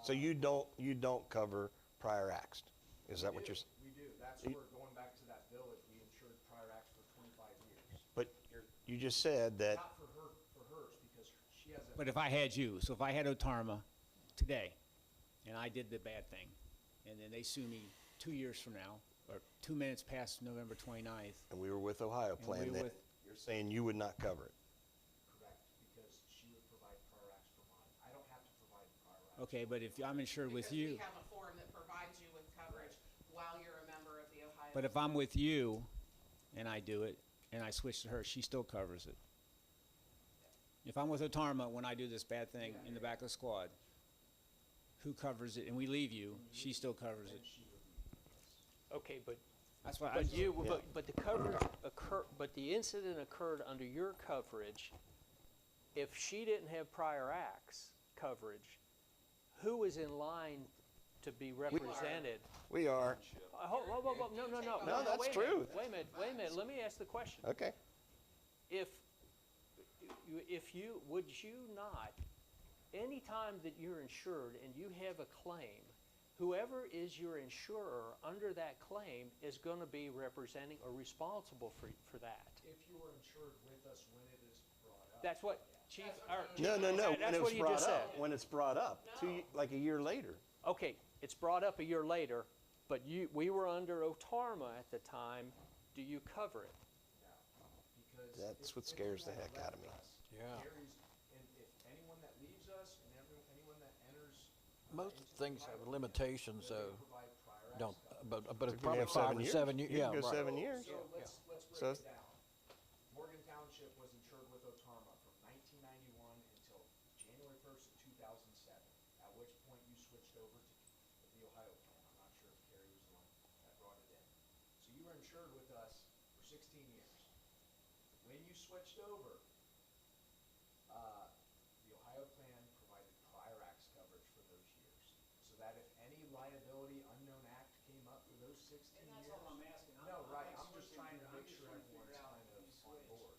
So you don't cover prior acts. Is that what you're? We do. That's You- where, going back to that village, we insured prior acts for 25 years. But you just said that. Not for hers, because she has a. But if I had you, so if I had Otarma today, and I did the bad thing, and then they sue me 2 years from now, or 2 minutes past November 29th, And we were with Ohio we Plan, were then with- you're saying you would not cover it. Correct, because she would provide prior acts for mine. I don't have to provide prior acts. okay, but if I'm insured with Because you. we have a form that provides you with coverage while you're a member of the Ohio. But if I'm with you and I do it and I switch to her, she still covers it. If I'm with Otarma when I do this bad thing in the back of the squad, who covers it? And we leave you, she still covers it. Okay, but That's why But you, but the coverage but the incident occurred under your coverage. If she didn't have prior acts coverage, who was in line to be represented? We are. Whoa, no. No, that's wait a true. minute, Wait a minute, let me ask the question. Okay. Would you not, anytime that you're insured and you have a claim, whoever is your insurer under that claim is going to be representing or responsible for that? If you were insured with us when it is brought up. That's what Chief, No. When that's it what was you brought just said. up. When it's brought up, like a year later. Okay, it's brought up a year later, but we were under Otarma at the time. Do you cover it? No, because That's what scares the heck out of me. Yeah. Carries, and if anyone that leaves us and anyone that enters. Most into the things have Ohio limitations, plan, though. they provide prior Don't, access but coverage. it's You can probably have 5 7 or years. 7 years. You Yeah, can go right. 7 years. So let's break So- it down. Morgan Township was insured with Otarma from 1991 until January 1st of 2007, at which point you switched over to the Ohio plan. I'm not sure if Carrie was the one that brought it in. So you were insured with us for 16 years. When you switched over, the Ohio plan provided prior acts coverage for those years. So that if any liability unknown act came up for those 16 years. asking. No, right, I'm just trying to make sure everyone's kind of on board.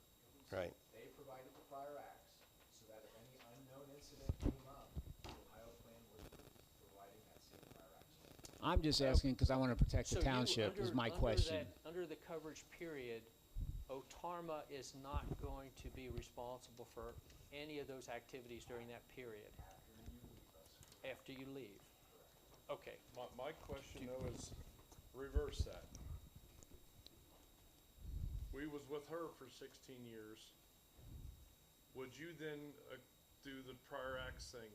Right. They provided the prior acts, so that if any unknown incident came up, the Ohio plan was providing that same prior acts. I'm just asking because I want to protect So the you- township is under- my under question. that- Under the coverage period, Otarma is not going to be responsible for any of those activities during that period after you leave. Okay, My question though is, reverse that. We was with her for 16 years. Would you then do the prior acts thing?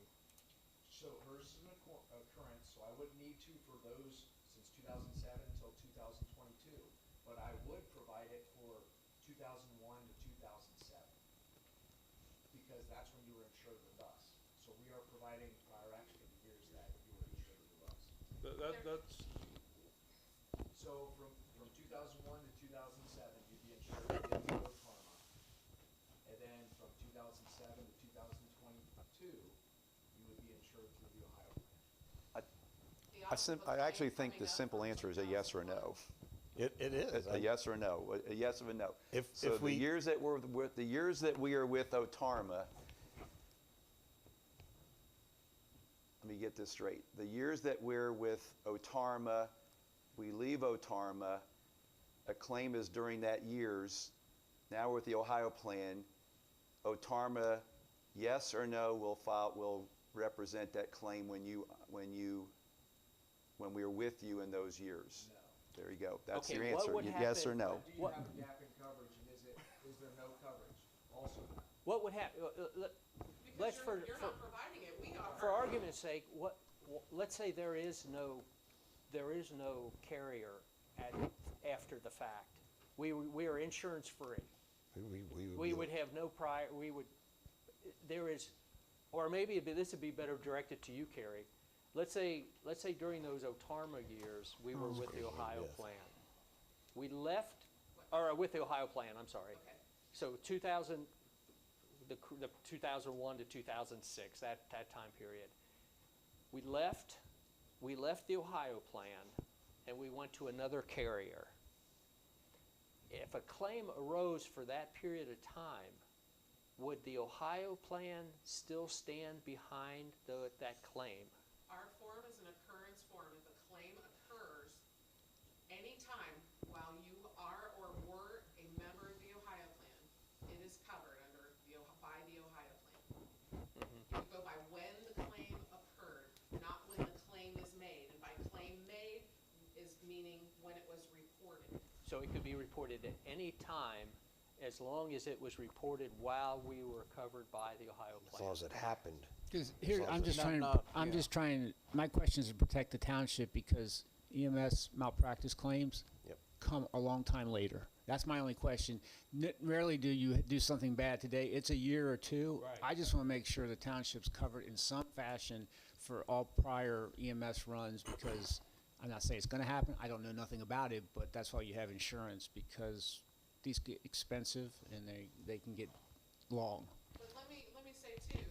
So hers is an occurrence, so I wouldn't need to for those since 2007 until 2022, but I would provide it for 2001 to 2007. Because that's when you were insured with us. So we are providing prior acts for the years that you were insured with us. That's, So from 2001 to 2007, you'd be insured with the Otarma. And then from 2007 to 2022, you would be insured through the Ohio plan. I actually think the simple answer is a yes or a no. It is. A yes or a no, a yes or a no. If- So if the we- years that we are with Otarma, let me get this straight. The years that we're with Otarma, we leave Otarma, a claim is during that years. Now we're with the Ohio plan. Otarma, yes or no, will represent that claim when we are with you in those years. No. There you go. That's Okay, your what answer. would Yes or happen- no. Do you What- have a gap in coverage, and is there no coverage? Also, what would happen, let's Because you're not providing it, we are. for argument's sake, let's say there is no carrier after the fact. We are insurance free. We would have no prior, or maybe this would be better directed to you, Carrie. Let's say during those Otarma years, we were with the Ohio plan. We left, or with the Ohio plan, I'm sorry. Okay. So 2000, the 2001 to 2006, that time period. We left the Ohio plan and we went to another carrier. If a claim arose for that period of time, would the Ohio plan still stand behind that claim? Our form is an occurrence form. If a claim occurs anytime while you are or were a member of the Ohio plan, it is covered by the Ohio plan. You go by when the claim occurred, not when the claim is made. And by claim made is meaning when it was reported. So it could be reported at any time as long as it was reported while we were covered by the Ohio As long plan. as it happened. Because here, long I'm as just it's trying, not- I'm yeah. just trying, my question is to protect the township because EMS malpractice claims Yep. come a long time later. That's my only question. Rarely do you do something bad today. It's a year or two. Right. I just want to make sure the township's covered in some fashion for all prior EMS runs because I'm not saying it's going to happen. I don't know nothing about it, but that's why you have insurance because these get expensive and they can get long. But let me say too,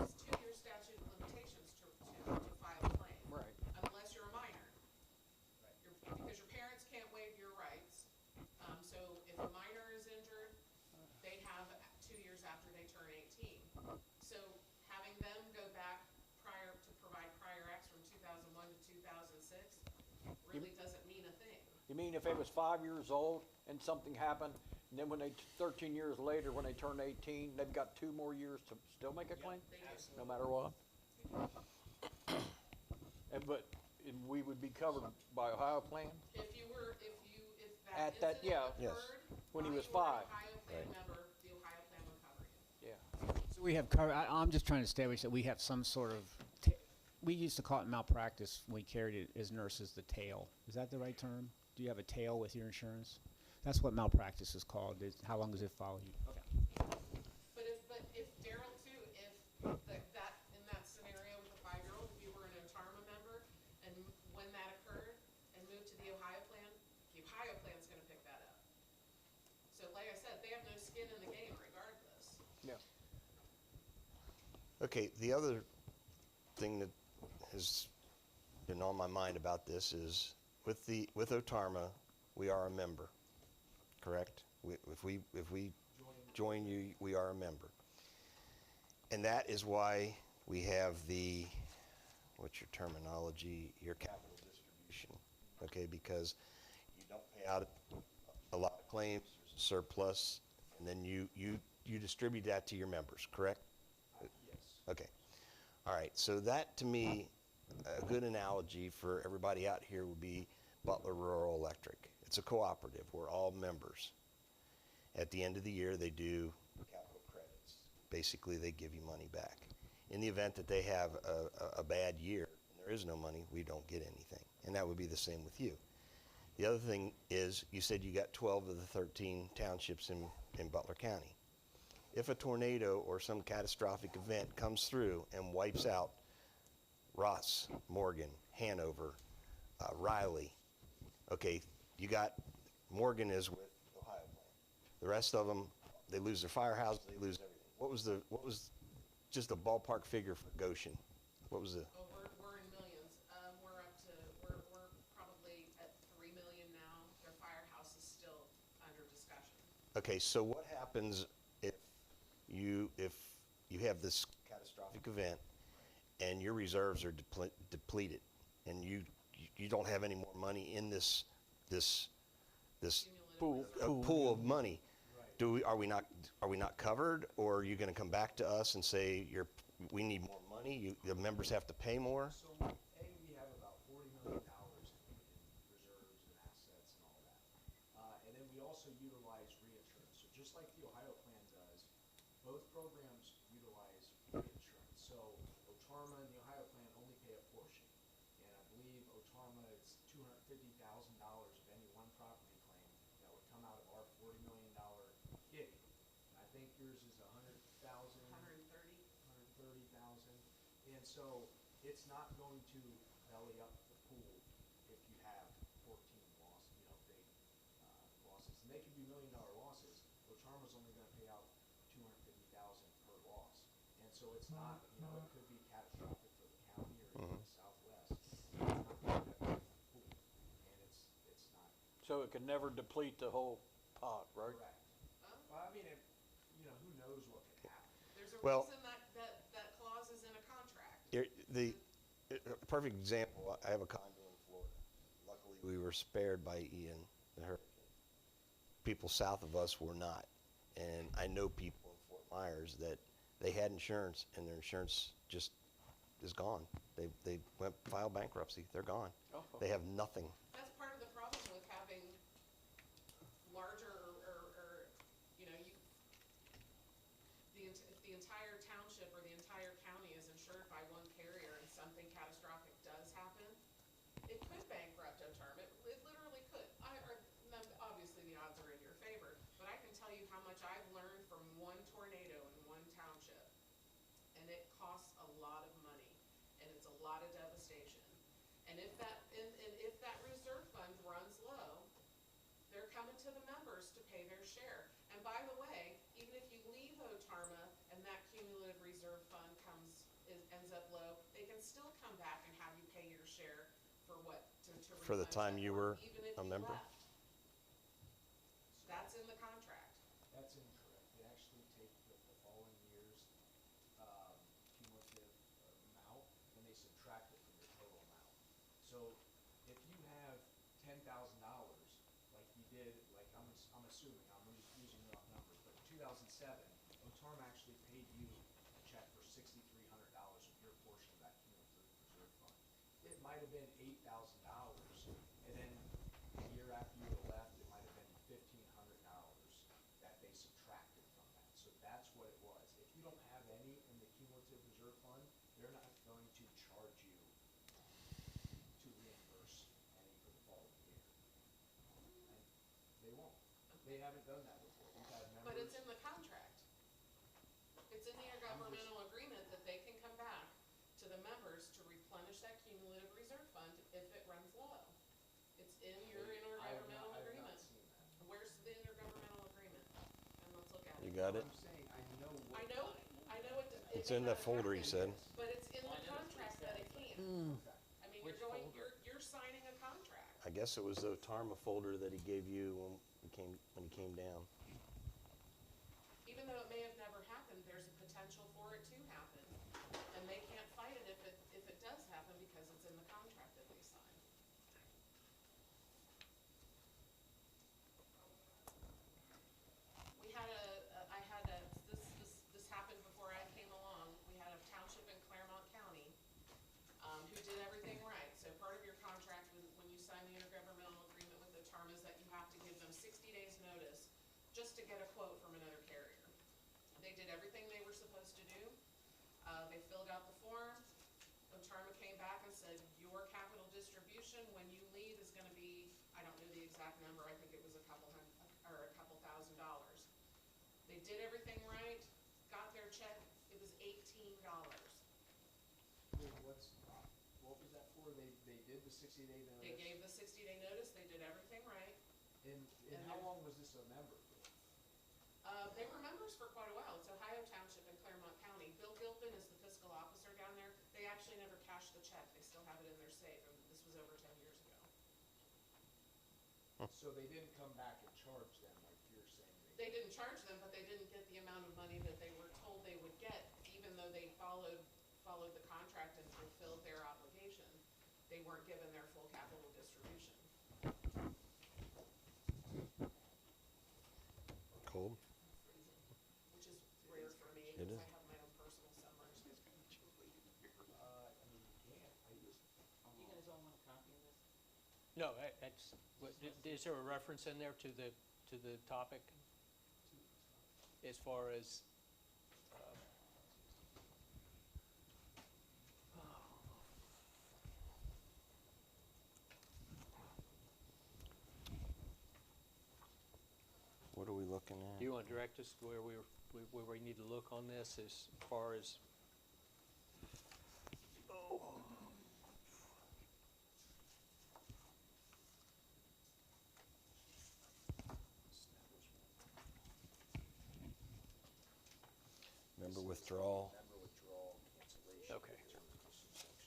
there's 2-year statute of limitations to file a claim. Right. Unless you're a minor. Because your parents can't waive your rights. So if a minor is injured, they have 2 years after they turn 18. So having them go back to provide prior acts from 2001 to 2006 really doesn't mean a thing. You mean if it was 5 years old and something happened, and then 13 years later, when they turn 18, they've got 2 more years to still make a claim? They do. No matter what? But we would be covered by Ohio plan? If that At that- incident yeah. Yes. occurred When he while was you were an 5. Ohio plan Right. member, We have I'm just trying to establish that we have some sort of, we used to call it malpractice when we carried it as nurses, the tail. Is that the right term? Do you have a tail with your insurance? That's what malpractice is called. How long does it follow you? But if Daryl too, if that, in that scenario with the 5-year-old, if you were an Otarma member, and when that occurred, and moved to the Ohio plan, the Ohio plan's gonna pick that up. So like I said, they have no skin in the game regardless. Yeah. Okay, the other thing that has been on my mind about this is with Otarma, we are a member, correct? If we join you, we are a member. And that is why we have the, what's your terminology, your capital distribution, okay? Because you don't pay out a lot of claims, there's a surplus, and then you distribute that to your members, correct? Yes. Okay. All right. So that, to me, a good analogy for everybody out here would be Butler Rural Electric. It's a cooperative. We're all members. At the end of the year, they do capital credits. Basically, they give you money back. In the event that they have a bad year and there is no money, we don't get anything. And that would be the same with you. The other thing is, you said you got 12 of the 13 townships in Butler County. If a tornado or some catastrophic event comes through and wipes out Ross, Morgan, Hanover, Riley, okay, you got Morgan is with Ohio Plan. The rest of them, they lose their firehouse, they lose everything. What was just a ballpark figure for Goshen? What was the? Oh, we're in millions. We're probably at 3 million now. Their firehouse is still under discussion. Okay, so what happens if you have this catastrophic event and your reserves are depleted and you don't have any more money in this pool of money? Are we not covered, or are you going to come back to us and say we need more money? The members have to pay more. So, we have about $40 million in reserves and assets and all that. And then we also utilize reinsurance. So just like the Ohio plan does, both programs utilize reinsurance. So Otarma and the Ohio plan only pay a portion. And I believe Otarma, it's $250,000 of any one property claim that would come out of our $40 million kitty. And I think yours is 130,000. And so it's not going to belly up the pool if you have 14 big losses. And they could be $1 million losses. Otarma's only going to pay out 250,000 per loss. And so it's not, it could be catastrophic for the county or even the Southwest. It's not going to belly up the pool. And it's not. So it could never deplete the whole pot, right? Correct. Well, I mean, who knows what could happen. There's a Well- reason that clause is in a contract. A perfect example, I have a condo in Florida. Luckily, we were spared by Ian, the hurricane. People south of us were not. And I know people in Fort Myers that they had insurance and their insurance just is gone. They filed bankruptcy. They're gone. Oh. They have nothing. That's part of the problem with having larger if the entire township or the entire county is insured by one carrier and something catastrophic does happen, it could bankrupt Otarma. It literally could. Obviously the odds are in your favor, but I can tell you how much I've learned from one tornado in one township. And it costs a lot of money, and it's a lot of devastation. And if that reserve fund runs low, they're coming to the members to pay their share. And by the way, even if you leave Otarma and that cumulative reserve fund ends up low, they can still come back and have you pay your share for For the time you were even if a you member? left. That's in the contract. That's incorrect. They actually take the following year's cumulative amount and they subtract it from your total amount. So if you have $10,000, like you did, like I'm assuming, I'm just using rough numbers, but in 2007, Otarma actually paid you a check for $6,300 of your portion of that cumulative reserve fund. It might have been $8,000, and then the year after you were left, it might have been $1,500 that they subtracted from that. So that's what it was. If you don't have any reserve fund, they're not going to charge you to reimburse any for the following year. And they won't. They haven't done that before. We've had members. But it's in the contract. It's in the intergovernmental agreement that they can come back to the members to replenish that cumulative reserve fund if it runs low. It's in your intergovernmental I have agreement. not seen that. Where's the intergovernmental agreement? And let's look at it. You got it? I'm saying, I know what. I know it. It's in the folder he said. But it's in the contract that it can't. I mean, you're signing a contract. I guess it was the Tarma folder that he gave you when he came down. Even though it may have never happened, there's a potential for it to happen. And they can't fight it if it does happen because it's in the contract that they signed. This happened before I came along. We had a township in Claremont County, who did everything right. So part of your contract when you sign the intergovernmental agreement with the term is that you have to give them 60 days notice just to get a quote from another carrier. They did everything they were supposed to do. They filled out the form. Otarma came back and said, your capital distribution when you leave is gonna be, I don't know the exact number, I think it was a couple $1,000. They did everything right, got their check, it was $18. Wait, what was that for? They did the 60-day notice? They gave the 60-day notice, they did everything right. And and how then- long was this a member for? They were members for quite a while. It's Ohio Township in Claremont County. Bill Gilpin is the fiscal officer down there. They actually never cashed the check. They still have it in their safe, and this was over 10 years ago. So they didn't come back and charge them like you're saying They didn't charge them, but they didn't get the amount of money that they were told they would get, even though they followed the contract and fulfilled their obligation. They weren't given their full capital distribution. Cold? Which is rare for me, It because is. I have my own personal summers. I mean, you can't. You guys all want a copy of this? No, is there a reference in there to the topic as far as, What are we looking at? do you want to direct us where we need to look on this as far as? Member withdrawal. Member withdrawal, cancellation. Okay.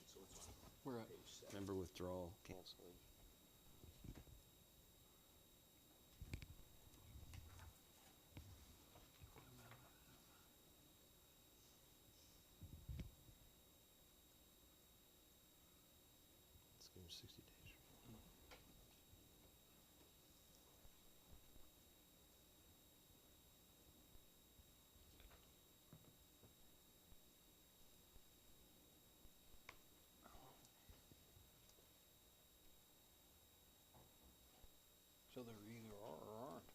So it's on We're at page 7. Member withdrawal, cancellation. Let's give him 60 days. So they're either are or aren't.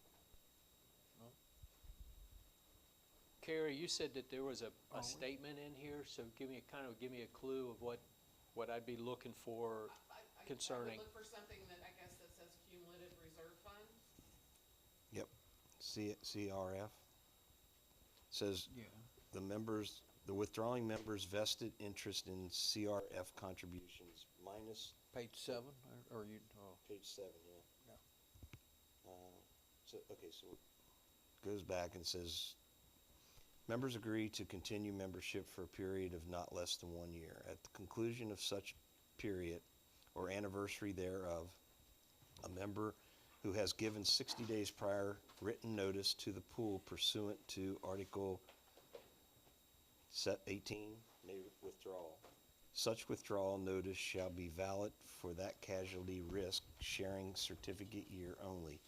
Carrie, you said that there was a statement in here, so give me a clue of what I'd be looking for I concerning. would look for something that, I guess, that says cumulative reserve fund. Yep, CRF. Says Yeah. the withdrawing members' vested interest in CRF contributions minus Page 7, or you, oh, page 7, yeah. So it goes back and says, members agree to continue membership for a period of not less than 1 year. At the conclusion of such period or anniversary thereof, a member who has given 60 days prior written notice to the pool pursuant to Article 18 may withdraw. Such withdrawal notice shall be valid for that casualty risk sharing certificate year only.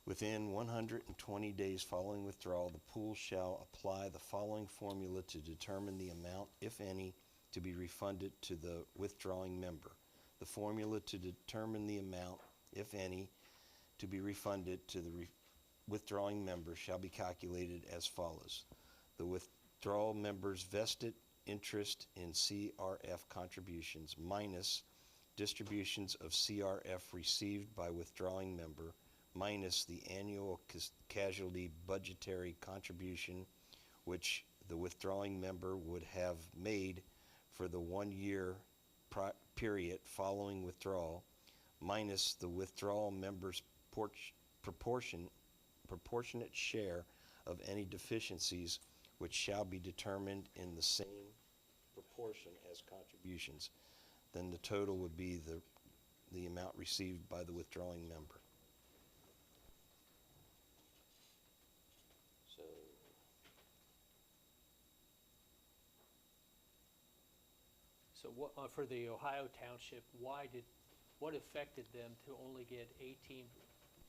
Within 120 days following withdrawal, the pool shall apply the following formula to determine the amount, if any, to be refunded to the withdrawing member. The formula to determine the amount, if any, to be refunded to the withdrawing member shall be calculated as follows. The withdrawal member's vested interest in CRF contributions minus distributions of CRF received by withdrawing member minus the annual casualty budgetary contribution which the withdrawing member would have made for the 1 year period following withdrawal minus the withdrawal member's proportionate share of any deficiencies which shall be determined in the same proportion as contributions. Then the total would be the amount received by the withdrawing member. So, So what, for the Ohio Township, what affected them to only get 18,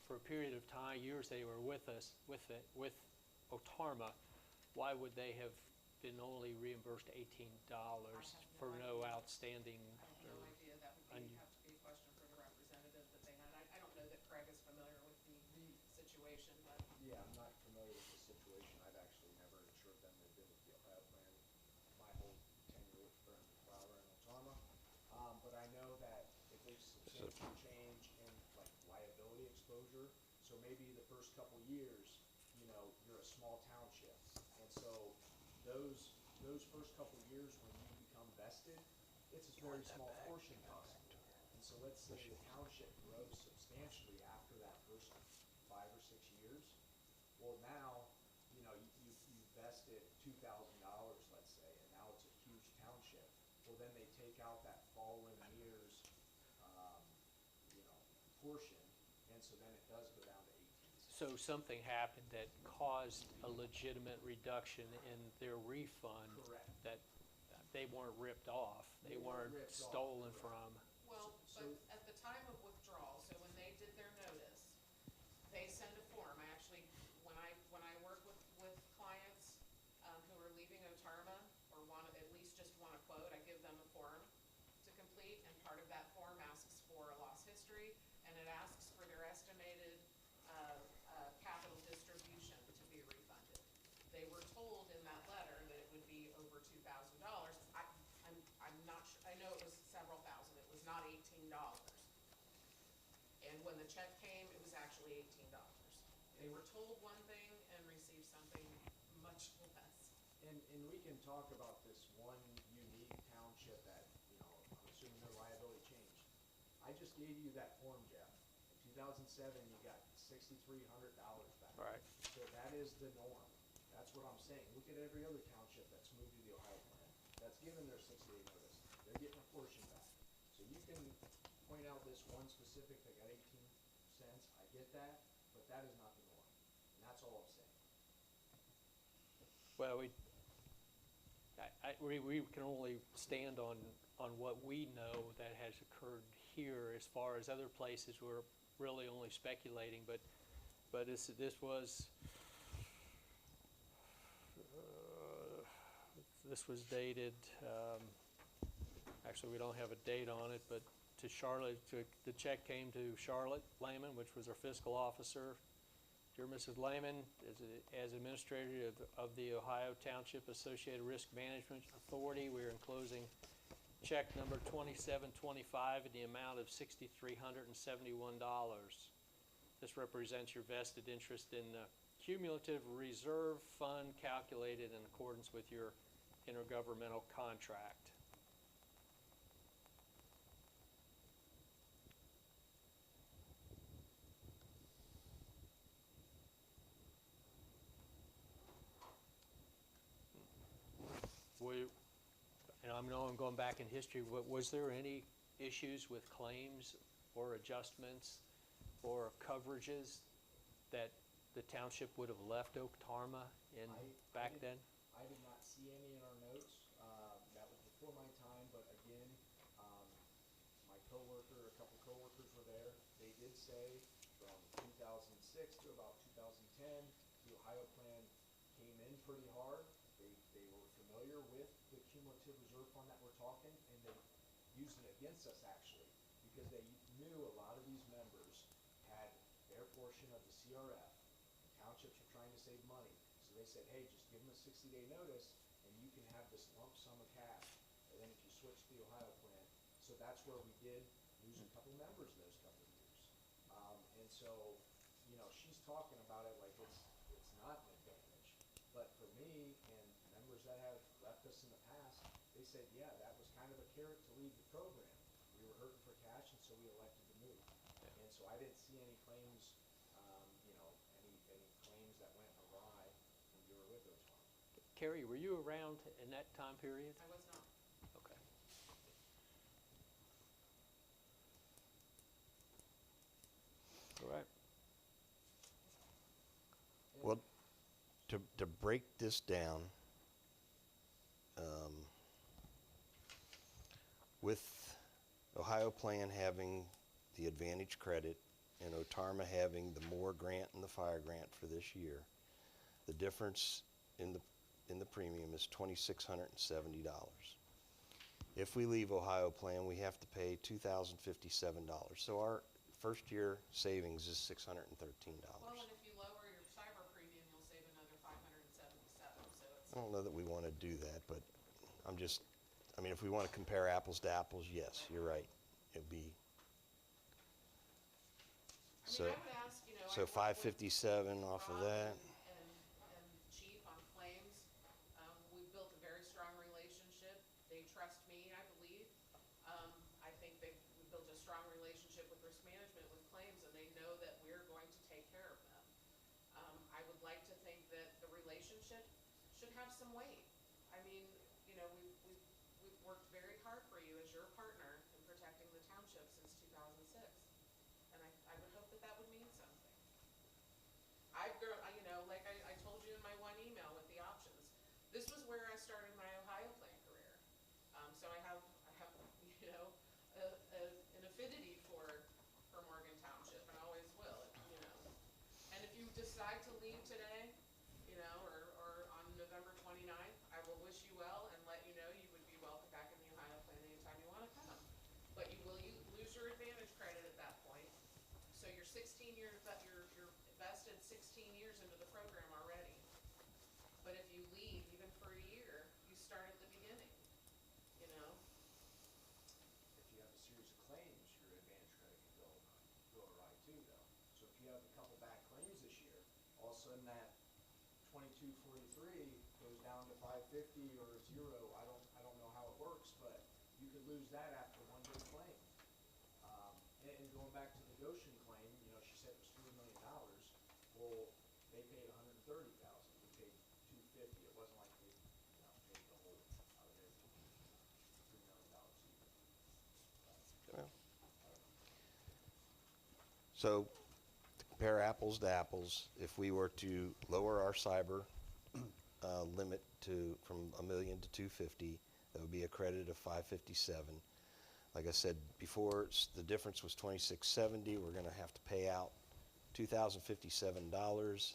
for a period of time, years they were with us, with Otarma, why would they have been only reimbursed $18 for no outstanding? I have no idea, that would un- have to be a question for the representative that they had. I don't know that Craig is familiar with the situation, but Yeah, I'm not familiar with the situation. I've actually never insured them. They've been with the Ohio plan my whole tenure with Butler and Otama. But I know that if there's substantial change in like liability exposure, so maybe the first couple years, you know, you're a small township. And so those first couple years when you become vested, it's a very small portion vested. And so let's say the township grows substantially after that first 5 or 6 years. Well, now, you know, you vested $2,000, let's say, and now it's a huge township. Well, then they take out that following year's, you know, portion, and so then it does go down to 18 cents. So something happened that caused a legitimate reduction in their refund? Correct. That they weren't ripped off, they They weren't weren't ripped off, stolen correct. from? well, So- but at the time of withdrawal, so when they did their notice, they send a form. I actually, when I work with clients, who are leaving Otarma or at least just want a quote, I give them a form to complete, and part of that form asks for a loss history, and it asks for their estimated, capital distribution to be refunded. They were told in that letter that it would be over $2,000. I'm not sure, I know it was several thousand, it was not $18. And when the check came, it was actually $18. They were told one thing and received something much less. And we can talk about this one unique township that, you know, I'm assuming their liability changed. I just gave you that form, Jeff. In 2007, you got $6,300 back. Right. So that is the norm. That's what I'm saying. Look at every other township that's moved to the Ohio plan. That's given their 60-day notice. They're getting a portion back. So you can point out this one specific that got 18 cents. I get that, but that is not the norm. And that's all I'm saying. Well, we can only stand on what we know that has occurred here. As far as other places, we're really only speculating, but this was, this was dated, actually, we don't have a date on it, but to Charlotte, the check came to Charlotte Lehman, which was our fiscal officer. Dear Mrs. Lehman, as administrator of the Ohio Township Associated Risk Management Authority, we are enclosing check number 2725 in the amount of $6,371. This represents your vested interest in the cumulative reserve fund calculated in accordance with your intergovernmental contract. I know I'm going back in history, was there any issues with claims or adjustments or coverages that the township would have left Otarma back then? I did not see any in our notes. That was before my time, but again, my coworker, a couple coworkers were there. They did say from 2006 to about 2010, the Ohio plan came in pretty hard. They were familiar with the cumulative reserve fund that we're talking, and they used it against us actually, because they knew a lot of these members had their portion of the CRF. Townships are trying to save money, so they said, hey, just give them a 60-day notice, and you can have this lump sum of cash, and then if you switch to the Ohio plan, so that's where we did lose a couple members those couple of years. And so, you know, she's talking about it like it's not an advantage. But for me and members that have left us in the past, they said, yeah, that was kind of a carrot to leave the program. We were hurting for cash, and so we elected to move. And so I didn't see any claims, you know, any claims that went awry when you were with Otarma. Carrie, were you around in that time period? I was not. Okay. All right. Well, to break this down, with Ohio Plan having the Advantage credit and Otarma having the Moore grant and the fire grant for this year, the difference in the premium is $2,670. If we leave Ohio Plan, we have to pay $2,057. So our first year savings is $613. Well, and if you lower your cyber premium, you'll save another 577, so it's. I don't know that we want to do that, but I mean, if we want to compare apples to apples, yes, you're right. It'd be, I mean, I would ask, you know. so I work with 557 off of Rob that. And Chief on claims. We've built a very strong relationship. They trust me, I believe. I think we built a strong relationship with risk management with claims, and they know that we're going to take care of them. I would like to think that the relationship should have some weight. I mean, you know, we've worked very hard for you as your partner in protecting the township since 2006. And I would hope that that would mean something. I've grown, you know, like I told you in my one email with the options, this was where I started my Ohio Plan career. So I have, you know, an affinity for Morgan Township, and always will, you know. And if you decide to leave today, you know, or on November 29th, I will wish you well and let you know you would be welcome back in the Ohio Plan anytime you want to come. But you lose your Advantage credit at that point. So you're 16 years, you're vested 16 years into the program already. But if you leave even for a year, you start at the beginning, you know? If you have a series of claims, your Advantage credit can go awry too, though. So if you have a couple bad claims this year, all of a sudden that 2243 goes down to 550 or 0. I don't know how it works, but you could lose that after one big claim. And going back to the Goshen claim, you know, she said it was $3 million. Well, they paid $130,000. We paid $250. It wasn't like they, you know, paid the whole out of their $3 million either. Well, so to compare apples to apples, if we were to lower our cyber limit from $1 million to $250, that would be a credit of $557. Like I said before, the difference was $2,670. We're going to have to pay out $2,057.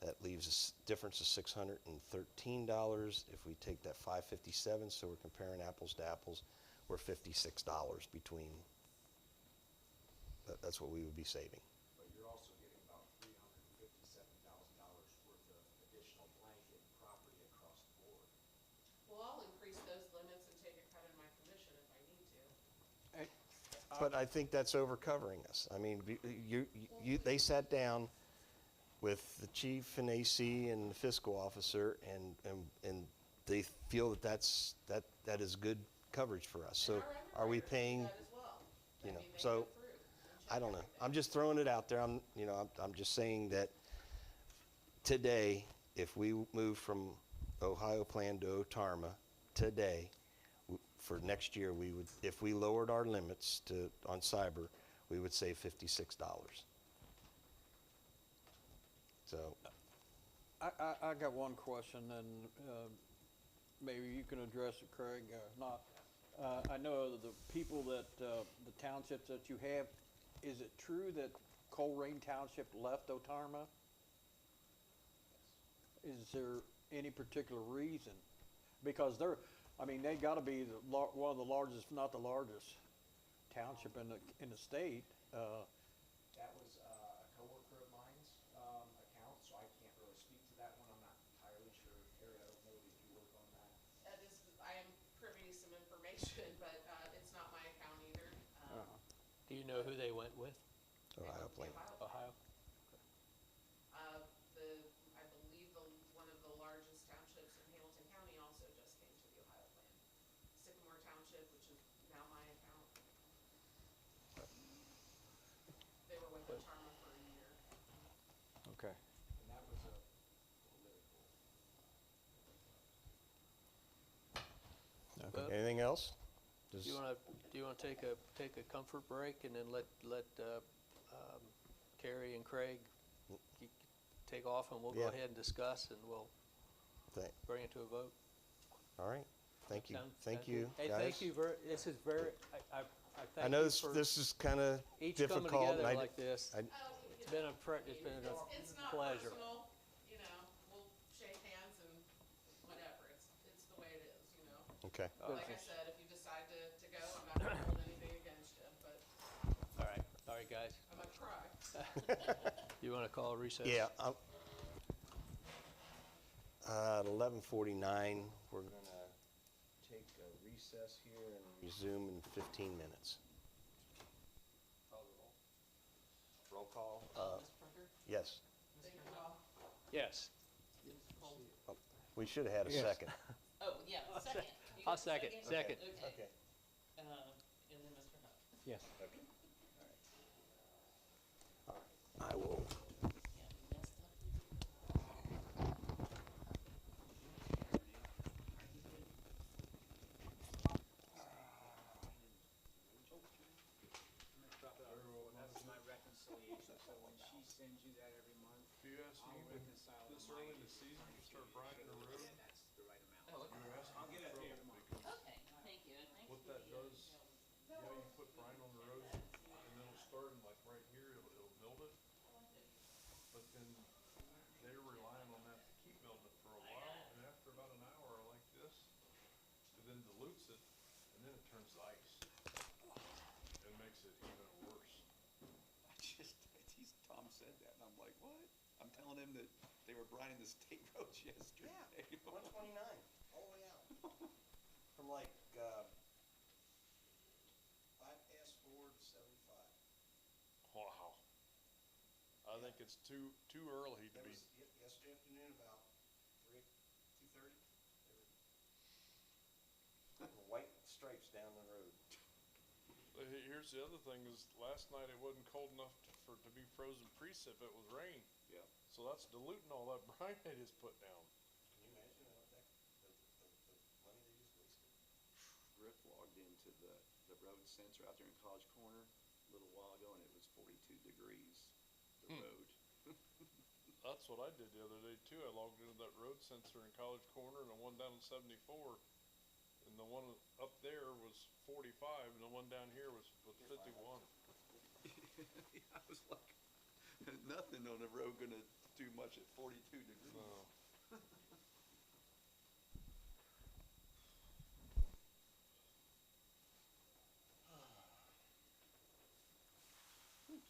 That leaves a difference of $613. If we take that $557, so we're comparing apples to apples, we're $56 between. That's what we would be saving. But you're also getting about $357,000 worth of additional blanket property across the board. Well, I'll increase those limits and take a cut in my commission if I need to. But I think that's over-covering us. I mean, they sat down with the chief and AC and the fiscal officer, and they feel that that is good coverage for us. So And our are we underwriters do paying, that as well. you I know, mean, they so go through and I check don't know. everything. I'm just throwing it out there. I'm just saying that today, if we move from Ohio Plan to Otarma today, for next year, we would, if we lowered our limits on cyber, we would save $56. So, I got one question, and maybe you can address it, Craig, not. I know the people that, the townships that you have, is it true that Colerain Township left Otarma? Is there any particular reason? Because they gotta be one of the largest, if not the largest township in the state. That was a coworker of mine's account, so I can't really speak to that one. I'm not entirely sure. Harry, I don't know if you work on that. Do you know who they went with? Ohio Plan. Ohio? I believe one of the largest townships in Hamilton County also just came to the Ohio plan. Sycamore Township, which is now my account. They were with Charma for a year. Okay. And that was a political. Well, Anything else? Do you wanna take a comfort break and then let Carrie and Craig take off, and we'll go Yeah. ahead and discuss, and we'll bring it to a vote? All right, thank you, Sound thank you, Hey, guys. thank you this is very, I I thank know you this, for this is kind of each difficult. coming and together I- like this. I- It's been a It's not pleasure. personal, you know, we'll shake hands and whatever, it's the way it is, you know? Okay, Like I said, if you decide to go, I'm not gonna hold anything against you, but All right, guys. I might try. You wanna call a recess? yeah. At 11:49, we're gonna take a recess here and resume in 15 minutes. Roll call? Ms. Parker? Yes. Thank you all. Yes. Ms. Cole? We should have had a Yes. second. Oh, yeah, second. You I'll got the second. Okay. Okay. And then Mr. Huff. Yes. Okay. All right. I will. Yeah, we messed up. That's my reconciliation, so when she sends you that every month, If you ask me, when this early in the season, you start brining the road, that's the right amount. Oh, okay. you're asking I'll get for it trouble, here. because Okay, thank you. Thanks what for that the, does, yeah, you put brine on the road, and then it'll start in like right here, it'll melt it, but then they're relying on that to keep melting it for a while, and after about an hour like this, it then dilutes it, and then it turns to ice. And makes it even worse. Tom said that, and I'm like, what? I'm telling him that they were brining the state roads yesterday. Yeah, 129, all the way out. From like, 5 past 4 to 75. Wow. I think it's too early to That be, was yesterday afternoon about 2:30. There were white stripes down the road. here's the other thing is, last night it wasn't cold enough to be frozen precip, it was rain. Yeah. So that's diluting all that brine they just put down. Can you imagine what the money they just wasted? Rick logged into the road sensor out there in College Corner a little while ago, and it was 42 degrees, the road. That's what I did the other day too. I logged into that road sensor in College Corner, and the one down in 74, and the one up there was 45, and the one down here was 51. Yeah, I was like, nothing on the road gonna do much at 42 degrees. No.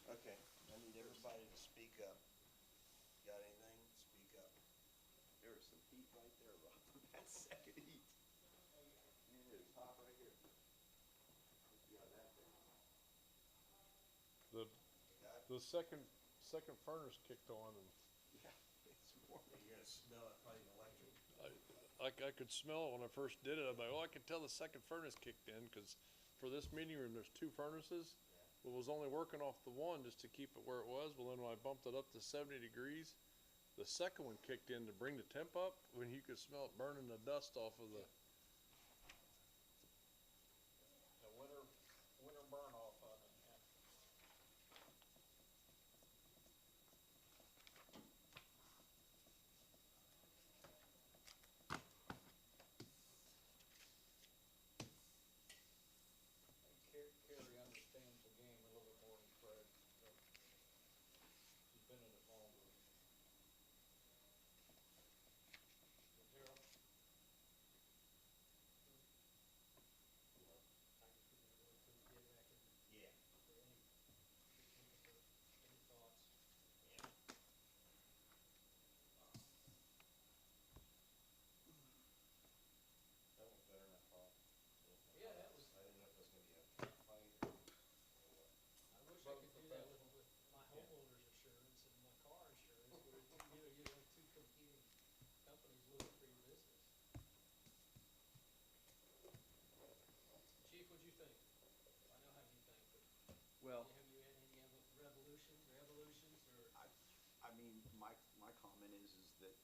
Okay, I need everybody to speak up. Got anything? Speak up. There was some heat right there, Rob. That second heat. Yeah, the top right here. Yeah, that thing. The second furnace kicked on, and Yeah, it's more. You're gonna smell it, probably electric. I could smell it when I first did it. I'm like, oh, I could tell the second furnace kicked in, because for this meeting room, there's 2 furnaces. Well, it was only working off the one just to keep it where it was. Well, then when I bumped it up to 70 degrees, the second one kicked in to bring the temp up, when you could smell it burning the dust off of the winter burn off of it. Yeah. Carrie understands the game a little bit more than Craig. So she's been in it longer.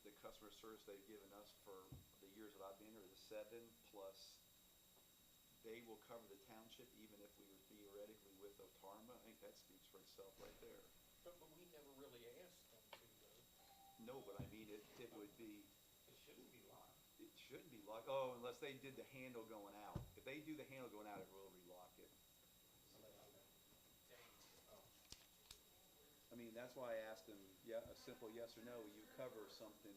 the customer service they've given us for the years that I've been here, the 7 plus, they will cover the township even if we were theoretically with Otarma. I think that speaks for itself right there. But we never really asked them to, though. No, but I mean, it would be, It shouldn't be locked. it shouldn't be locked, oh, unless they did the handle going out. If they do the handle going out, it will relock it. I mean, that's why I asked them, yeah, a simple yes or no, will you cover something?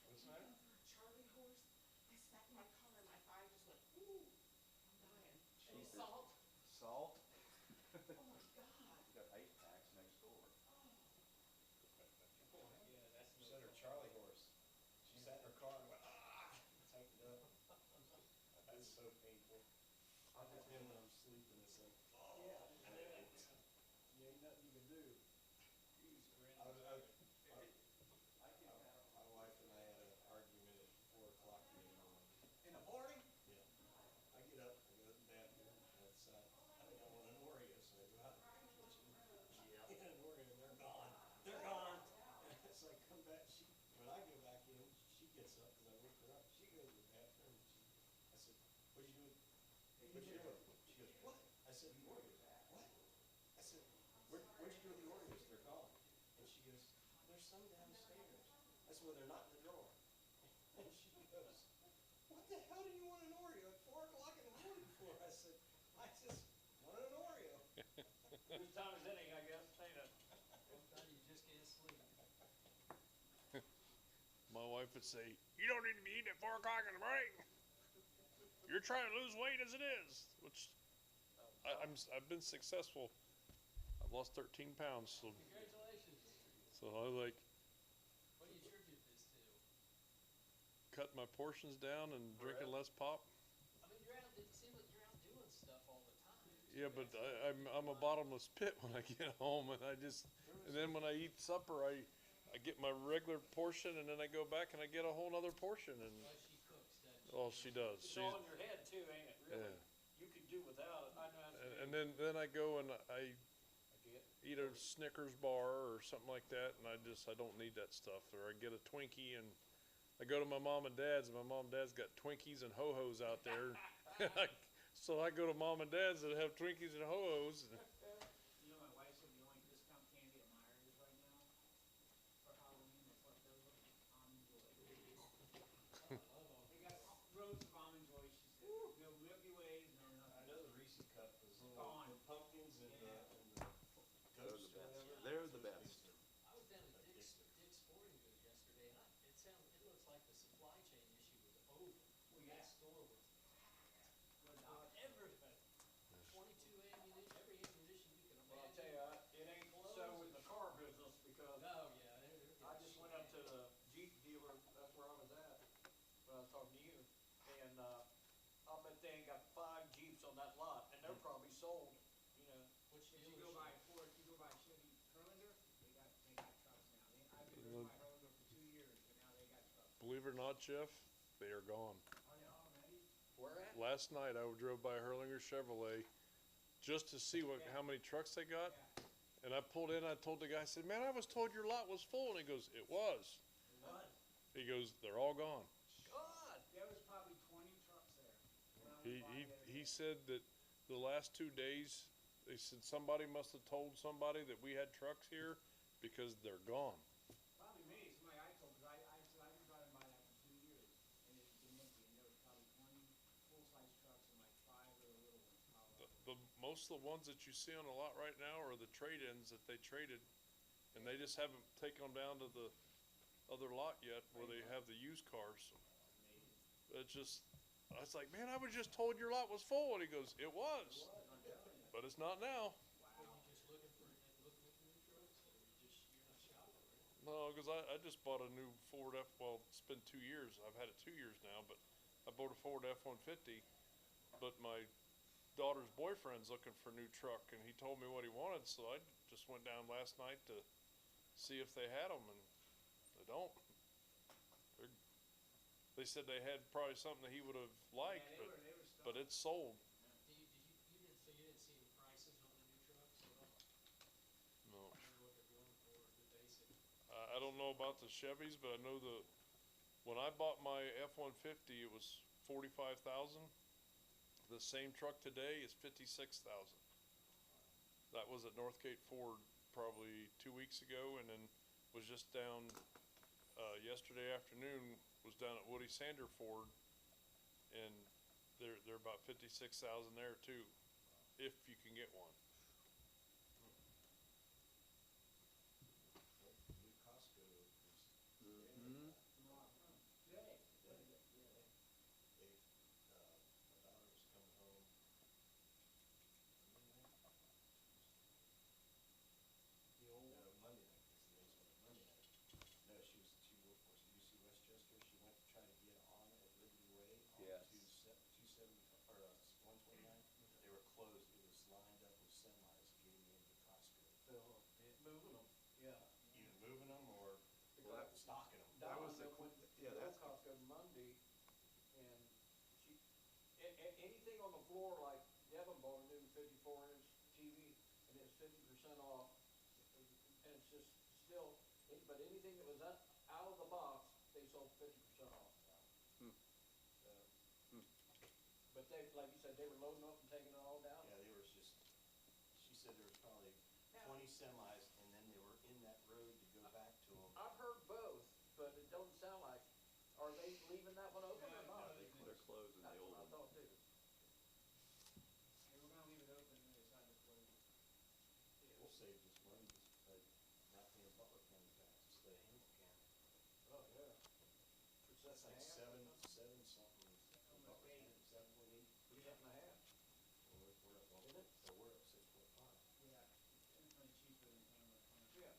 What's that? Charlie horse. I sat in my car and my eye just went, ooh, I'm dying. And Jeepers. salt. Salt? Oh my God. We got ice packs next door. Said her Charlie horse. She sat in her car and went, tightened up. That's so painful. I just feel when I'm sleeping, it's like, Yeah, you ain't nothing you can do. my wife and I had an argument at 4 o'clock in the morning. In the morning? Yeah. I get up, I go to the bathroom, and I decide, I think I want an Oreo, so I go out to the kitchen. Yeah. Get an Oreo, and they're gone. They're gone. So I come back, when I go back in, she gets up, because I woke her up, she goes to the bathroom, and I said, what are you doing? What you doing? She goes, what? I said, the Oreos. What? I said, where'd you do with the Oreos? They're gone. And she goes, there's some downstairs. I said, well, they're not in the drawer. And she goes, what the hell do you want an Oreo at 4 o'clock in the morning for? I said, I just want an Oreo. Whose time is any, I guess, ain't it? Sometimes you just can't sleep. My wife would say, you don't need to be eating at 4 o'clock in the morning. You're trying to lose weight as it is, which I've been successful. I've lost 13 pounds, so Congratulations. I like What do you attribute this to? cut my portions down and drinking less pop. I mean, it seems like you're out doing stuff all the time. Yeah, but I'm a bottomless pit when I get home, and then when I eat supper, I get my regular portion, and then I go back and I get a whole nother portion, and Well, she cooks, doesn't she? well, she does. It's She's all in your head too, ain't it, really? yeah. You could do without it, I know that's. And then I go and I I get. eat a Snickers bar or something like that, and I don't need that stuff. Or I get a Twinkie, and I go to my mom and dad's, and my mom and dad's got Twinkies and ho-hos out there. So I go to mom and dad's that have Twinkies and ho-hos. You know, my wife said the only discount candy at Myers right now for Halloween is leftover almond joy. They got rows of almond joy, she said. No Milky Ways, no I nothing. know the Reese's cup was Gone. the pumpkins and Yeah. the They're ghosts the or best. whatever. They're the best. I was down at Dick's Sporting Goods yesterday, and it looks like the supply chain issue was over. Well, yeah. That store was Good packed dog. with everything. 22 ammunition, every ammunition you can Well, I'll imagine. tell you, it ain't so with the car business, because Oh, yeah, they're I just went up to the Jeep dealer, that's where I was at, when I was talking to you, and, I'll bet they ain't got 5 Jeeps on that lot, and they're probably sold, you know. Which If you dealership? go by Ford, if you go by Chevy Herlander, they got trucks now. I've been driven by Herlander for 2 years, but now they got trucks. Believe it or not, Jeff, they are gone. Are they already? Where at? Last night I drove by Hurlinger Chevrolet just to see how many trucks they got. Yeah. And I pulled in, I told the guy, I said, man, I was told your lot was full. And he goes, it was. What? He goes, they're all gone. God! There was probably 20 trucks there. when I He, went by he, the other he day. said that the last 2 days, they said somebody must have told somebody that we had trucks here because they're gone. Probably me, somebody I told, because I said I've been driving by that for 2 years, and it's been empty, and there was probably 20 full-size trucks and like 5 of the little ones, probably. Most of the ones that you see on the lot right now are the trade-ins that they traded, and they just haven't taken them down to the other lot yet where they have the used cars. It's just, I was like, man, I was just told your lot was full, and he goes, it was, but it's not now. Were you just looking at new trucks, or you're not shopping, right? No, because I just bought a new Ford well, it's been 2 years. I've had it 2 years now, but I bought a Ford F-150. But my daughter's boyfriend's looking for a new truck, and he told me what he wanted, so I just went down last night to see if they had them, and they don't. They said they had probably something that he would have liked, Yeah, they were but it's sold. You didn't see any prices on the new trucks at all? No. I wonder what they're going for, don't know about the Chevys, but I know when I bought my F-150, it was 45,000. The same truck today is 56,000. That was at Northgate Ford probably 2 weeks ago, and then was just down, yesterday afternoon, was down at Woody Sander Ford, and they're about 56,000 there too, if you can get one. New Costco is Mm-hmm. they, my daughter was coming home Monday night? Monday night, that's the next one, Monday night. No, she worked for us at UC Westchester, she went to try to get on at Liberty Way Yes. on 270, or 129. They were closed, it was lined up with semis getting into Costco. Moving them, yeah. Either moving them or stocking them. That was the Donna went yeah, to that's- Costco Monday, and she, anything on the floor, like Devin bought a new 54-inch TV, and it's 50% off, and it's just still, but anything that was out of the box, they sold 50% off now. So, but they, like you said, they were loading up and taking it all down. Yeah, they were just, she said there was probably 20 semis, and then they were in that road to go back to them. I've heard both, but it don't sound like, are they leaving that one open or not? They're closing the That's old what I one. thought too. They were gonna leave it open and they decided to close it. We'll save this money just by not paying Butler County tax instead of Hamilton County. Oh, yeah. That's like seven something. Almost Butler 8. County, 7.8. Percent and a half. We're up, so we're up 6.5. Yeah, infinitely cheaper than Hamlet County. Yeah.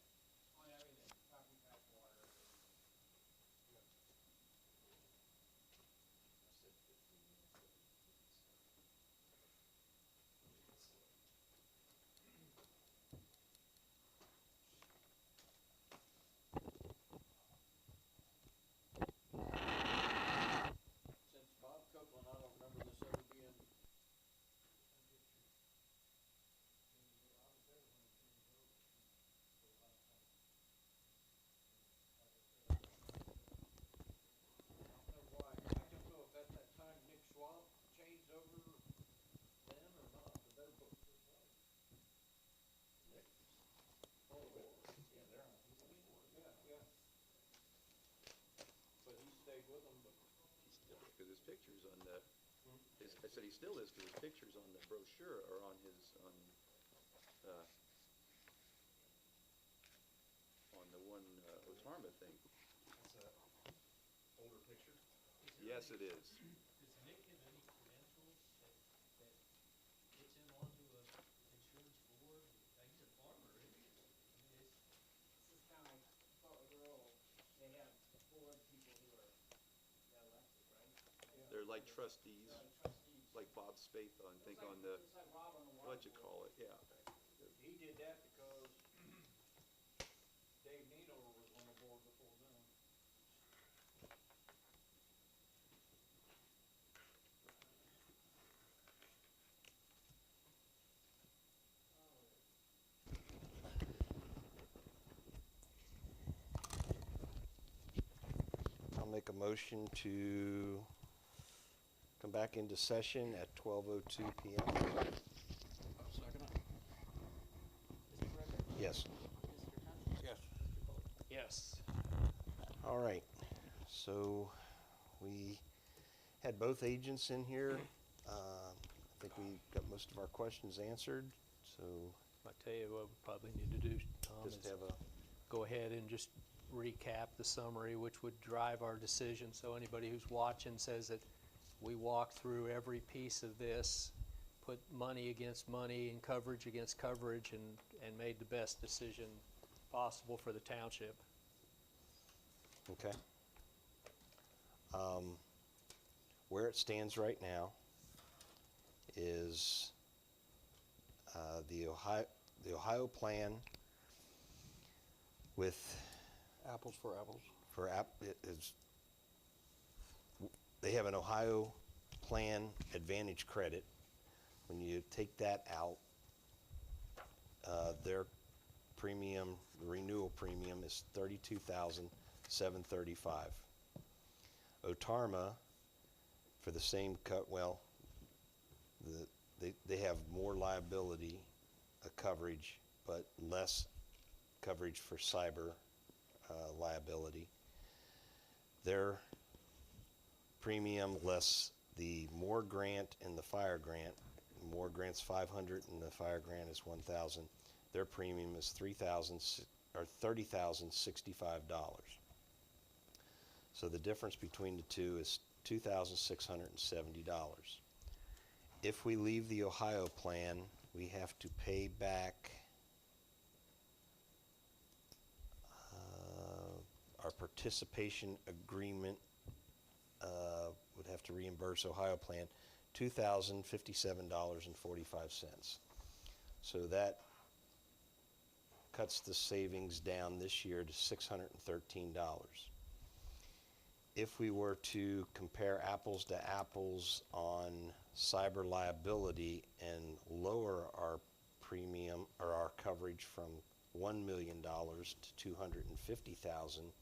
On everything, property tax, water, everything. I said 15 minutes, but it's 57. Since Bob Copeland, I don't remember this ever being, I was there when it changed over for the last time. Like I said, I don't know why. I don't know if at that time Nick Swamp changed over then or not, but they're both. Oh, Yeah, they're on, he's on board. yeah, yeah. But he stayed with them, but. He still, because his pictures on the, I said he still is, because his pictures on the brochure are on his, on the one, Otarma thing. That's a older picture. Yes, it is. Does Nick have any credentials that gets him onto a insurance board? He's a farmer, isn't he? I mean, it's just kinda like Butler Grove, they have board people who are elected, right? They're like trustees, They're like trustees. like Bob Spaeth, I think It's like- on the, It's like Rob on the water what you board. call it, yeah. He did that because Dave Ninover was on the board before them. I'll make a motion to come back into session at 12:02 PM. I'll second it. Yes. Yes. Yes. All right, so we had both agents in here. I think we got most of our questions answered, so I tell you what we probably need to do, Tom, just is have a, go ahead and just recap the summary, which would drive our decision. So anybody who's watching says that we walked through every piece of this, put money against money and coverage against coverage, and made the best decision possible for the township. okay. Where it stands right now is the Ohio plan with Apples for apples. they have an Ohio plan Advantage credit. When you take that out, their premium, the renewal premium is $32,735. Otarma, for the same they have more liability coverage, but less coverage for cyber liability. Their premium less the Moore grant and the fire grant. The Moore grant's $500 and the fire grant is $1,000. Their premium is $30,065. So the difference between the two is $2,670. If we leave the Ohio plan, we have to pay back our participation agreement would have to reimburse Ohio plan $2,057.45. So that cuts the savings down this year to $613. If we were to compare apples to apples on cyber liability and lower our premium or our coverage from $1 million to $250,000,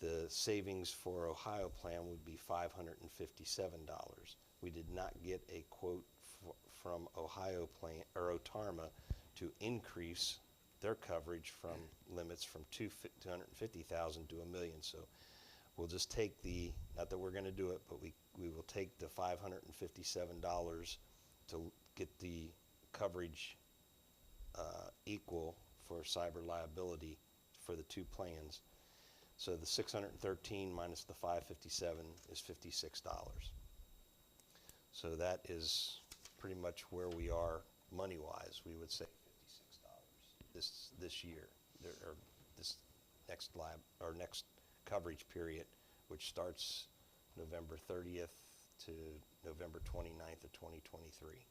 the savings for Ohio plan would be $557. We did not get a quote from Ohio plan or Otarma to increase their coverage from limits from $250,000 to $1 million. So we'll just take the, not that we're going to do it, but we will take the $557 to get the coverage equal for cyber liability for the two plans. So the 613 minus the 557 is $56. So that is pretty much where we are money-wise. We would say $56 this year, or this next next coverage period, which starts November 30th to November 29th of 2023.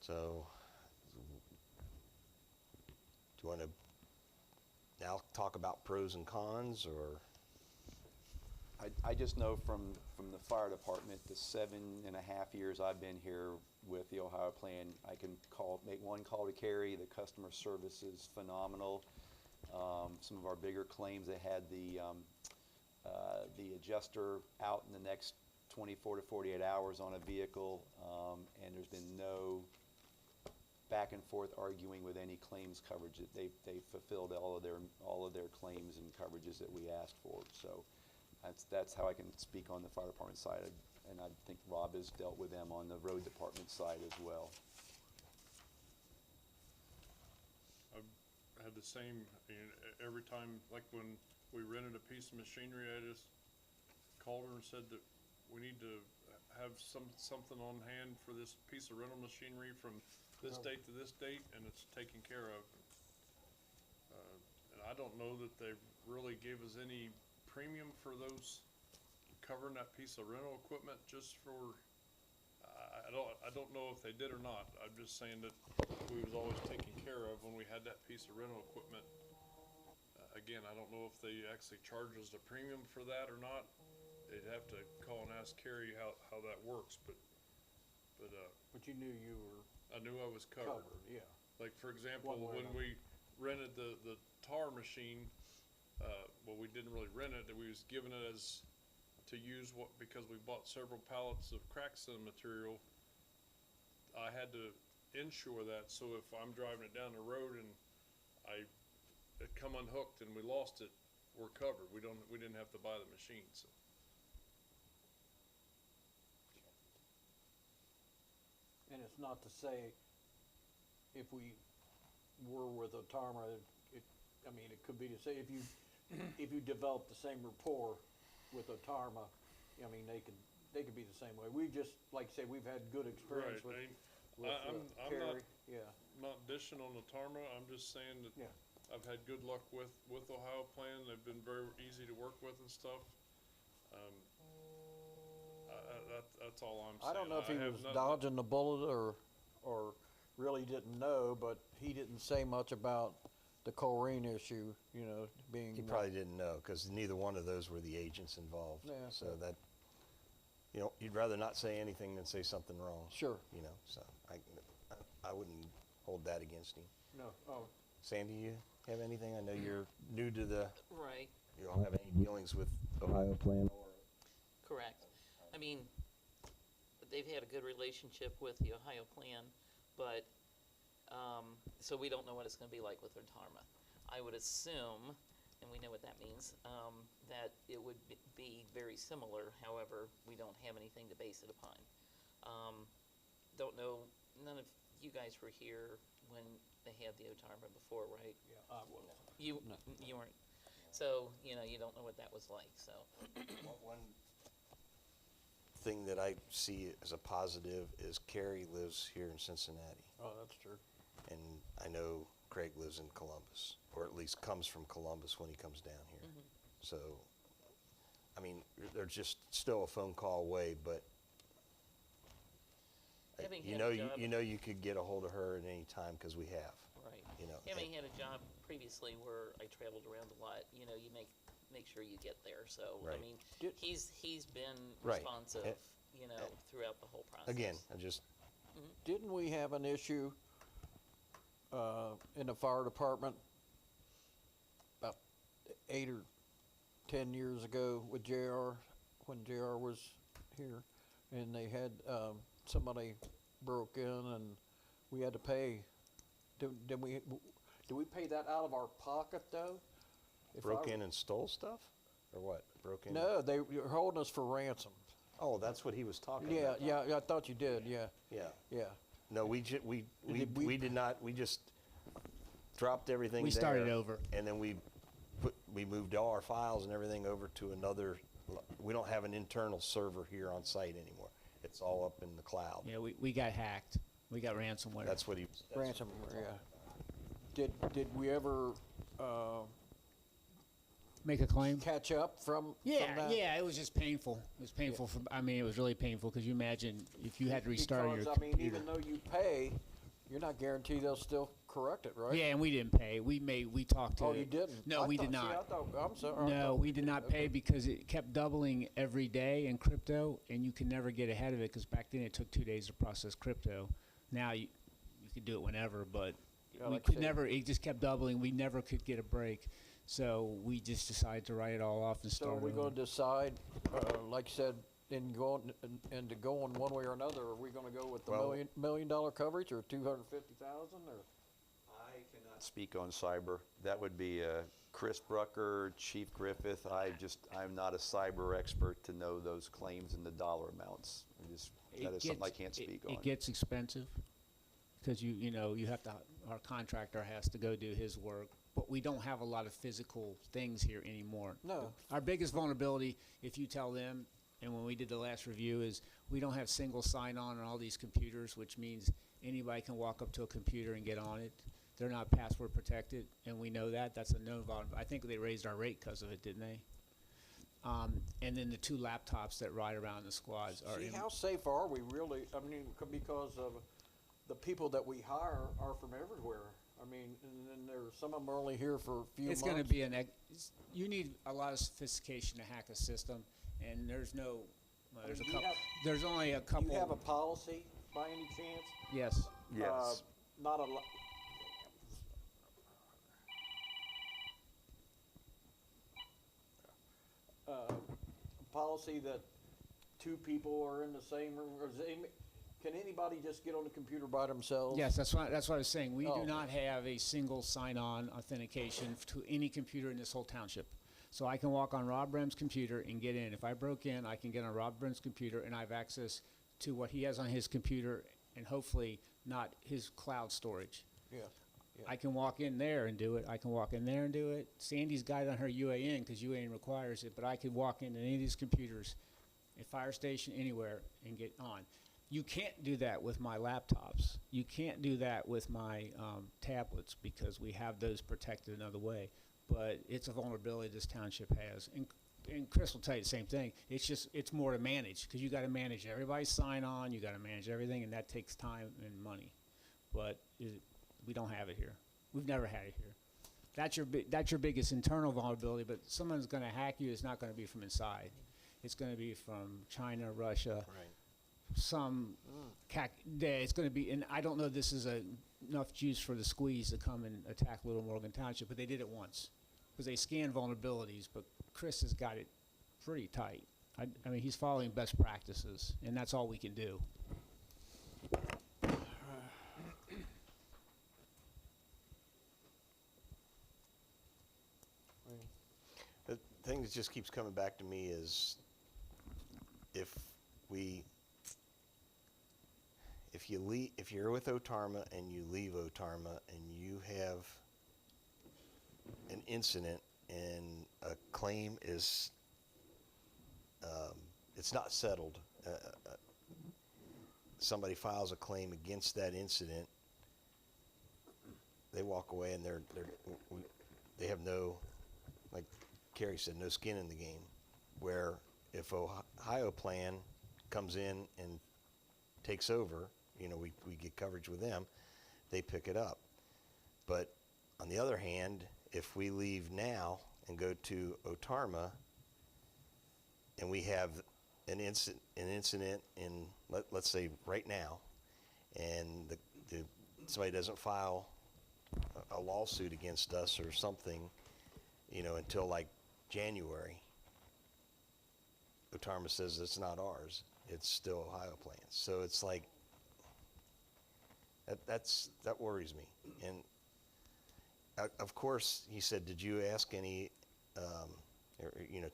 So, do you want to now talk about pros and cons, or? I just know from the fire department, the 7.5 years I've been here with the Ohio plan, I can make one call to Carrie. The customer service is phenomenal. Some of our bigger claims, they had the adjuster out in the next 24 to 48 hours on a vehicle, and there's been no back and forth arguing with any claims coverage. They fulfilled all of their claims and coverages that we asked for. So that's how I can speak on the fire department side, and I think Rob has dealt with them on the road department side as well. I've had the same, every time, like when we rented a piece of machinery, I just called her and said that we need to have something on hand for this piece of rental machinery from this date to this date, and it's taken care of. And I don't know that they really gave us any premium for those, covering that piece of rental equipment just for, I don't know if they did or not. I'm just saying that we was always taken care of when we had that piece of rental equipment. Again, I don't know if they actually charged us a premium for that or not. They'd have to call and ask Carrie how that works, but you knew you were I knew I was covered. yeah. Like, for example, One way or when we rented the tar machine, well, we didn't really rent it, we was given it as to use because we bought several pallets of crack sealing material. I had to insure that, so if I'm driving it down the road and it come unhooked and we lost it, we're covered. We didn't have to buy the machine. So. And it's not to say if we were with Otarma, it could be to say if you develop the same rapport with Otarma, they could be the same way. We just, like I say, we've had good experience Right. with I'm Carrie. Yeah. not dishing on the Tarma. I'm just saying that Yeah. I've had good luck with Ohio Plan. They've been very easy to work with and stuff. That's all I'm saying. I don't know if he have was nothing- dodging the bullet or really didn't know, but he didn't say much about the chlorine issue, being. He probably didn't know, because neither one of those were the agents involved. Yeah. So that, you'd rather not say anything than say something wrong. Sure. So I wouldn't hold that against him. No, oh, Sandy, you have anything? I know you're new to the, Right, you don't have any dealings with Ohio Plan or. correct. I mean, they've had a good relationship with the Ohio Plan, but, so we don't know what it's gonna be like with retirement. I would assume, and we know what that means, that it would be very similar, however, we don't have anything to base it upon. Don't know, none of you guys were here when they had the retirement before, right? yeah, I will. You, No. you weren't, so, you know, you don't know what that was like, so. One thing that I see as a positive is Carrie lives here in Cincinnati, Oh, that's true. and I know Craig lives in Columbus, or at least comes from Columbus when he comes down here. So, I mean, they're just still a phone call away, but Having you had know, a job- you know you could get a hold of her at any time, because we have, Right. you know. Having had a job previously where I traveled around a lot, you know, you make sure you get there, so, I Right. mean, Did- he's been Right. responsive, Eh, you know, throughout the whole process. Again, I just, Didn't we have an issue in the fire department about 8 or 10 years ago with JR, when JR was here, and they had somebody broke in and we had to pay. Did we pay that out of our pocket though? If broke I- in and stole stuff, or what? Broke in? No, they were holding us for ransom. Oh, that's what he was talking Yeah, about. yeah, I thought you did. Yeah, Yeah. yeah. No, we did not, we just dropped everything We there. started over. And then we moved all our files and everything over to another, we don't have an internal server here on site anymore. It's all up in the cloud. Yeah, we got hacked. We got ransomware. That's what he was. Ransomware. Yeah. Did we ever Make a claim? catch up from Yeah, that? yeah, it was just painful. It was painful I mean, it was really painful, because you imagine if you had to restart your Because, computer. I mean, even though you pay, you're not guaranteed they'll still correct it, right? Yeah, and we didn't pay. We talked to. Oh, you didn't? No, I we thought- did see, I not. thought- I'm sorry. I No, thought we did not pay okay. because it kept doubling every day in crypto, and you can never get ahead of it, because back then it took 2 days to process crypto. Now you could do it whenever, but Yeah, we like I could said- never. It just kept doubling. We never could get a break, so we just decided to write it all off and So start are we over. gonna decide, like you said, in going, and to go in one way or another, are we gonna go with the Well- million dollar coverage or 250,000 or? I cannot speak on cyber. That would be Chris Brucker, Chief Griffith. I'm not a cyber expert to know those claims and the dollar amounts. That is something I can't speak on. It gets expensive, because you know, you have to, our contractor has to go do his work, but we don't have a lot of physical things here anymore. No. Our biggest vulnerability, if you tell them, and when we did the last review, is we don't have single sign-on on all these computers, which means anybody can walk up to a computer and get on it. They're not password protected, and we know that. That's a known vulnerability. I think they raised our rate because of it, didn't they? And then the 2 laptops that ride around the squads are. See, how safe are we really? I mean, because of the people that we hire are from everywhere. I mean, and then there's, some of them are only here for a few months. It's going to be you need a lot of sophistication to hack a system, and there's no, well, there's a Do you couple, have- there's only a Do couple. you have a policy by any chance? Yes. Yes. Not a lot. Policy that 2 people are in the same room, or can anybody just get on the computer by themselves? Yes, that's what I was saying. We Oh. do not have a single sign-on authentication to any computer in this whole township. So I can walk on Rob Brem's computer and get in. If I broke in, I can get on Rob Brem's computer, and I have access to what he has on his computer, and hopefully not his cloud storage. Yeah. I can walk in there and do it. I can walk in there and do it. Sandy's got it on her UAN, because UAN requires it, but I could walk into any of these computers, a fire station, anywhere, and get on. You can't do that with my laptops. You can't do that with my tablets, because we have those protected another way. But it's a vulnerability this township has. And Chris will tell you the same thing. It's more to manage, because you got to manage everybody's sign on, you got to manage everything, and that takes time and money. But we don't have it here. We've never had it here. That's your biggest internal vulnerability, but someone's going to hack you. It's not going to be from inside. It's going to be from China, Russia, Right. some it's going to be, and I don't know, this is enough juice for the squeeze to come and attack Little Morgan Township, but they did it once. Because they scanned vulnerabilities, but Chris has got it pretty tight. I mean, he's following best practices, and that's all we can do. The thing that just keeps coming back to me is if you're with Otarma and you leave Otarma and you have an incident and a claim is it's not settled, somebody files a claim against that incident, they walk away and they have no, like Carrie said, no skin in the game. Where if Ohio Plan comes in and takes over, we get coverage with them, they pick it up. But on the other hand, if we leave now and go to Otarma and we have an incident in, let's say right now, and somebody doesn't file a lawsuit against us or something, until like January, Otarma says it's not ours. It's still Ohio Plan. So it's like, that worries me. And of course, he said, did you ask any,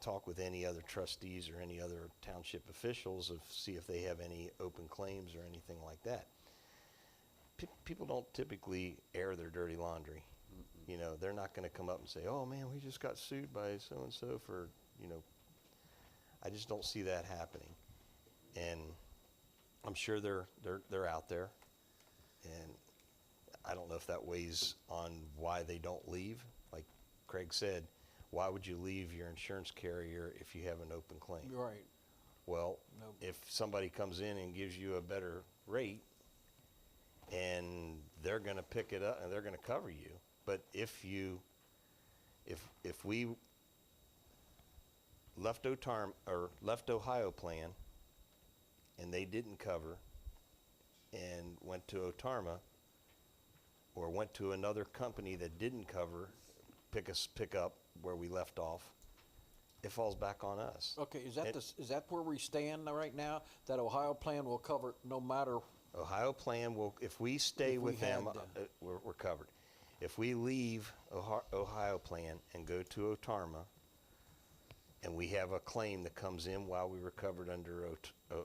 talk with any other trustees or any other township officials see if they have any open claims or anything like that? People don't typically air their dirty laundry. They're not going to come up and say, oh man, we just got sued by so-and-so for, I just don't see that happening. And I'm sure they're out there. And I don't know if that weighs on why they don't leave. Like Craig said, why would you leave your insurance carrier if you have an open claim? Right. Well, Nope. if somebody comes in and gives you a better rate and they're going to pick it up and they're going to cover you, but if we left Ohio Plan and they didn't cover and went to Otarma or went to another company that didn't cover, pick up where we left off, it falls back on us. Okay, is that where we stand right now? That Ohio Plan will cover no matter? Ohio Plan will, if we stay If we with them, had we're covered. If we leave Ohio Plan and go to Otarma, and we have a claim that comes in while we were covered under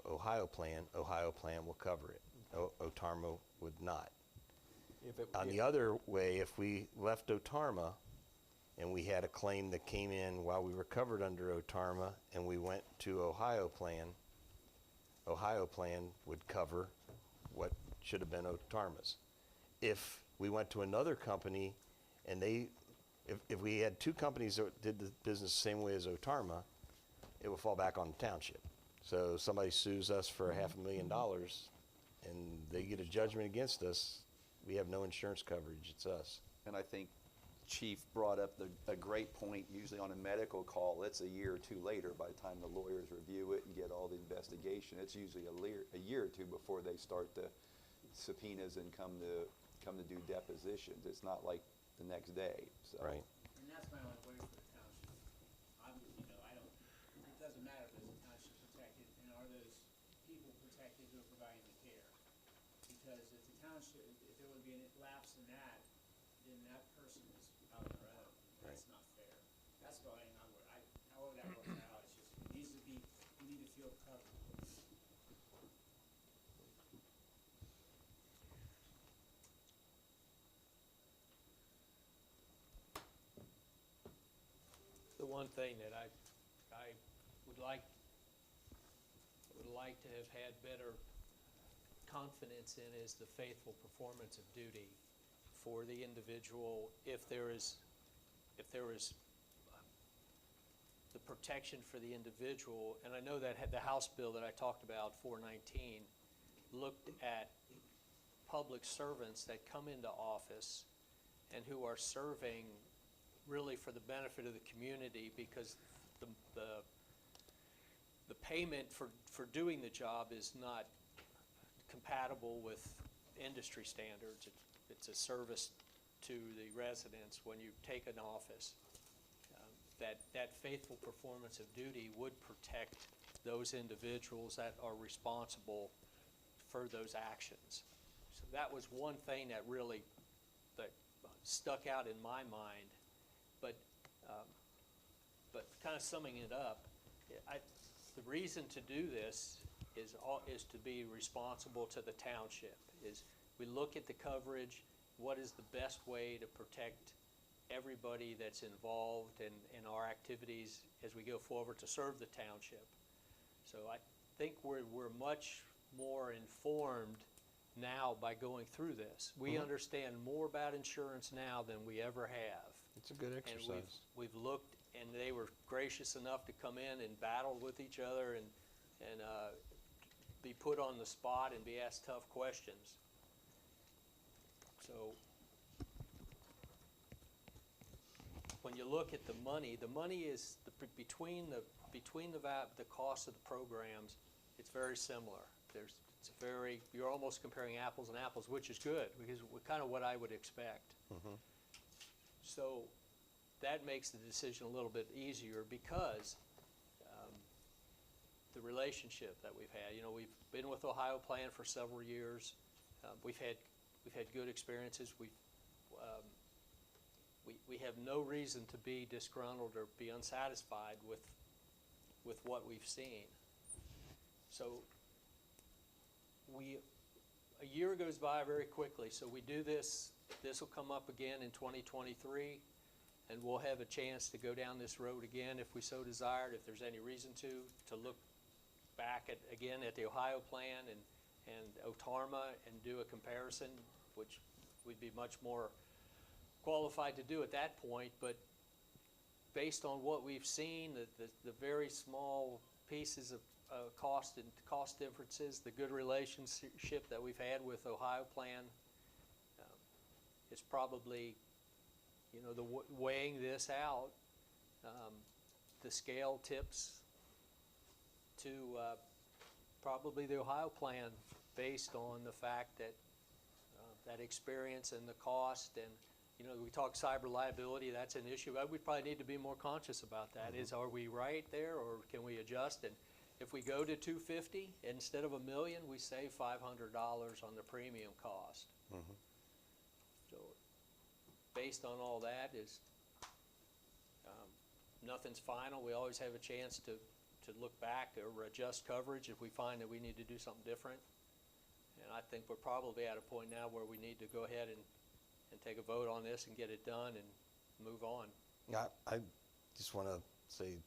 Ohio Plan will cover it. Otarma would not. On the other way, if we left Otarma and we had a claim that came in while we were covered under Otarma and we went to Ohio Plan would cover what should have been Otarma's. If we went to another company and if we had two companies that did the business the same way as Otarma, it would fall back on the township. So somebody sues us for $500,000 and they get a judgment against us, we have no insurance coverage, it's us. And I think Chief brought up a great point. Usually on a medical call, it's a year or two later by the time the lawyers review it and get all the investigation. It's usually a year or two before they start the subpoenas and come to do depositions. It's not like the next day. So. Right. And that's my only way for the township. It doesn't matter if there's a township protected, and are those people protected who are providing the care? Because if the township, if there would be a lapse in that, then that person is out on their own. That's not fair. That's why however that works out, it's just, we need to feel covered. The one thing that I would like to have had better confidence in is the faithful performance of duty for the individual. If there is the protection for the individual, and I know that the House bill that I talked about, 419, looked at public servants that come into office and who are serving really for the benefit of the community, because the payment for doing the job is not compatible with industry standards. It's a service to the residents when you take an office. That faithful performance of duty would protect those individuals that are responsible for those actions. So that was one thing that really that stuck out in my mind. But kind of summing it up, the reason to do this is to be responsible to the township. Is we look at the coverage, what is the best way to protect everybody that's involved in our activities as we go forward to serve the township. So I think we're much more informed now by going through this. We understand more about insurance now than we ever have. It's a good And exercise. we've looked, and they were gracious enough to come in and battle with each other and be put on the spot and be asked tough questions. So when you look at the money is between the cost of the programs. It's very similar. You're almost comparing apples and apples, which is good because kind of what I would expect. So that makes the decision a little bit easier because the relationship that we've had. You know, we've been with Ohio Plan for several years. We've had good experiences. We have no reason to be disgruntled or be unsatisfied with what we've seen. So a year goes by very quickly. So we do this. This will come up again in 2023, and we'll have a chance to go down this road again if we so desired. If there's any reason to look back again at the Ohio Plan and OTARMA and do a comparison, which we'd be much more qualified to do at that point. But based on what we've seen, the very small pieces of cost differences, the good relationship that we've had with Ohio Plan, it's probably, weighing this out, the scale tips to probably the Ohio Plan based on the fact that that experience and the cost. And we talk cyber liability, that's an issue. We probably need to be more conscious about that. Are we right there, or can we adjust? And if we go to $250 instead of $1 million, we save $500 on the premium cost. So based on all that, nothing's final. We always have a chance to look back or adjust coverage if we find that we need to do something different. And I think we're probably at a point now where we need to go ahead and take a vote on this and get it done and move on. I just want to say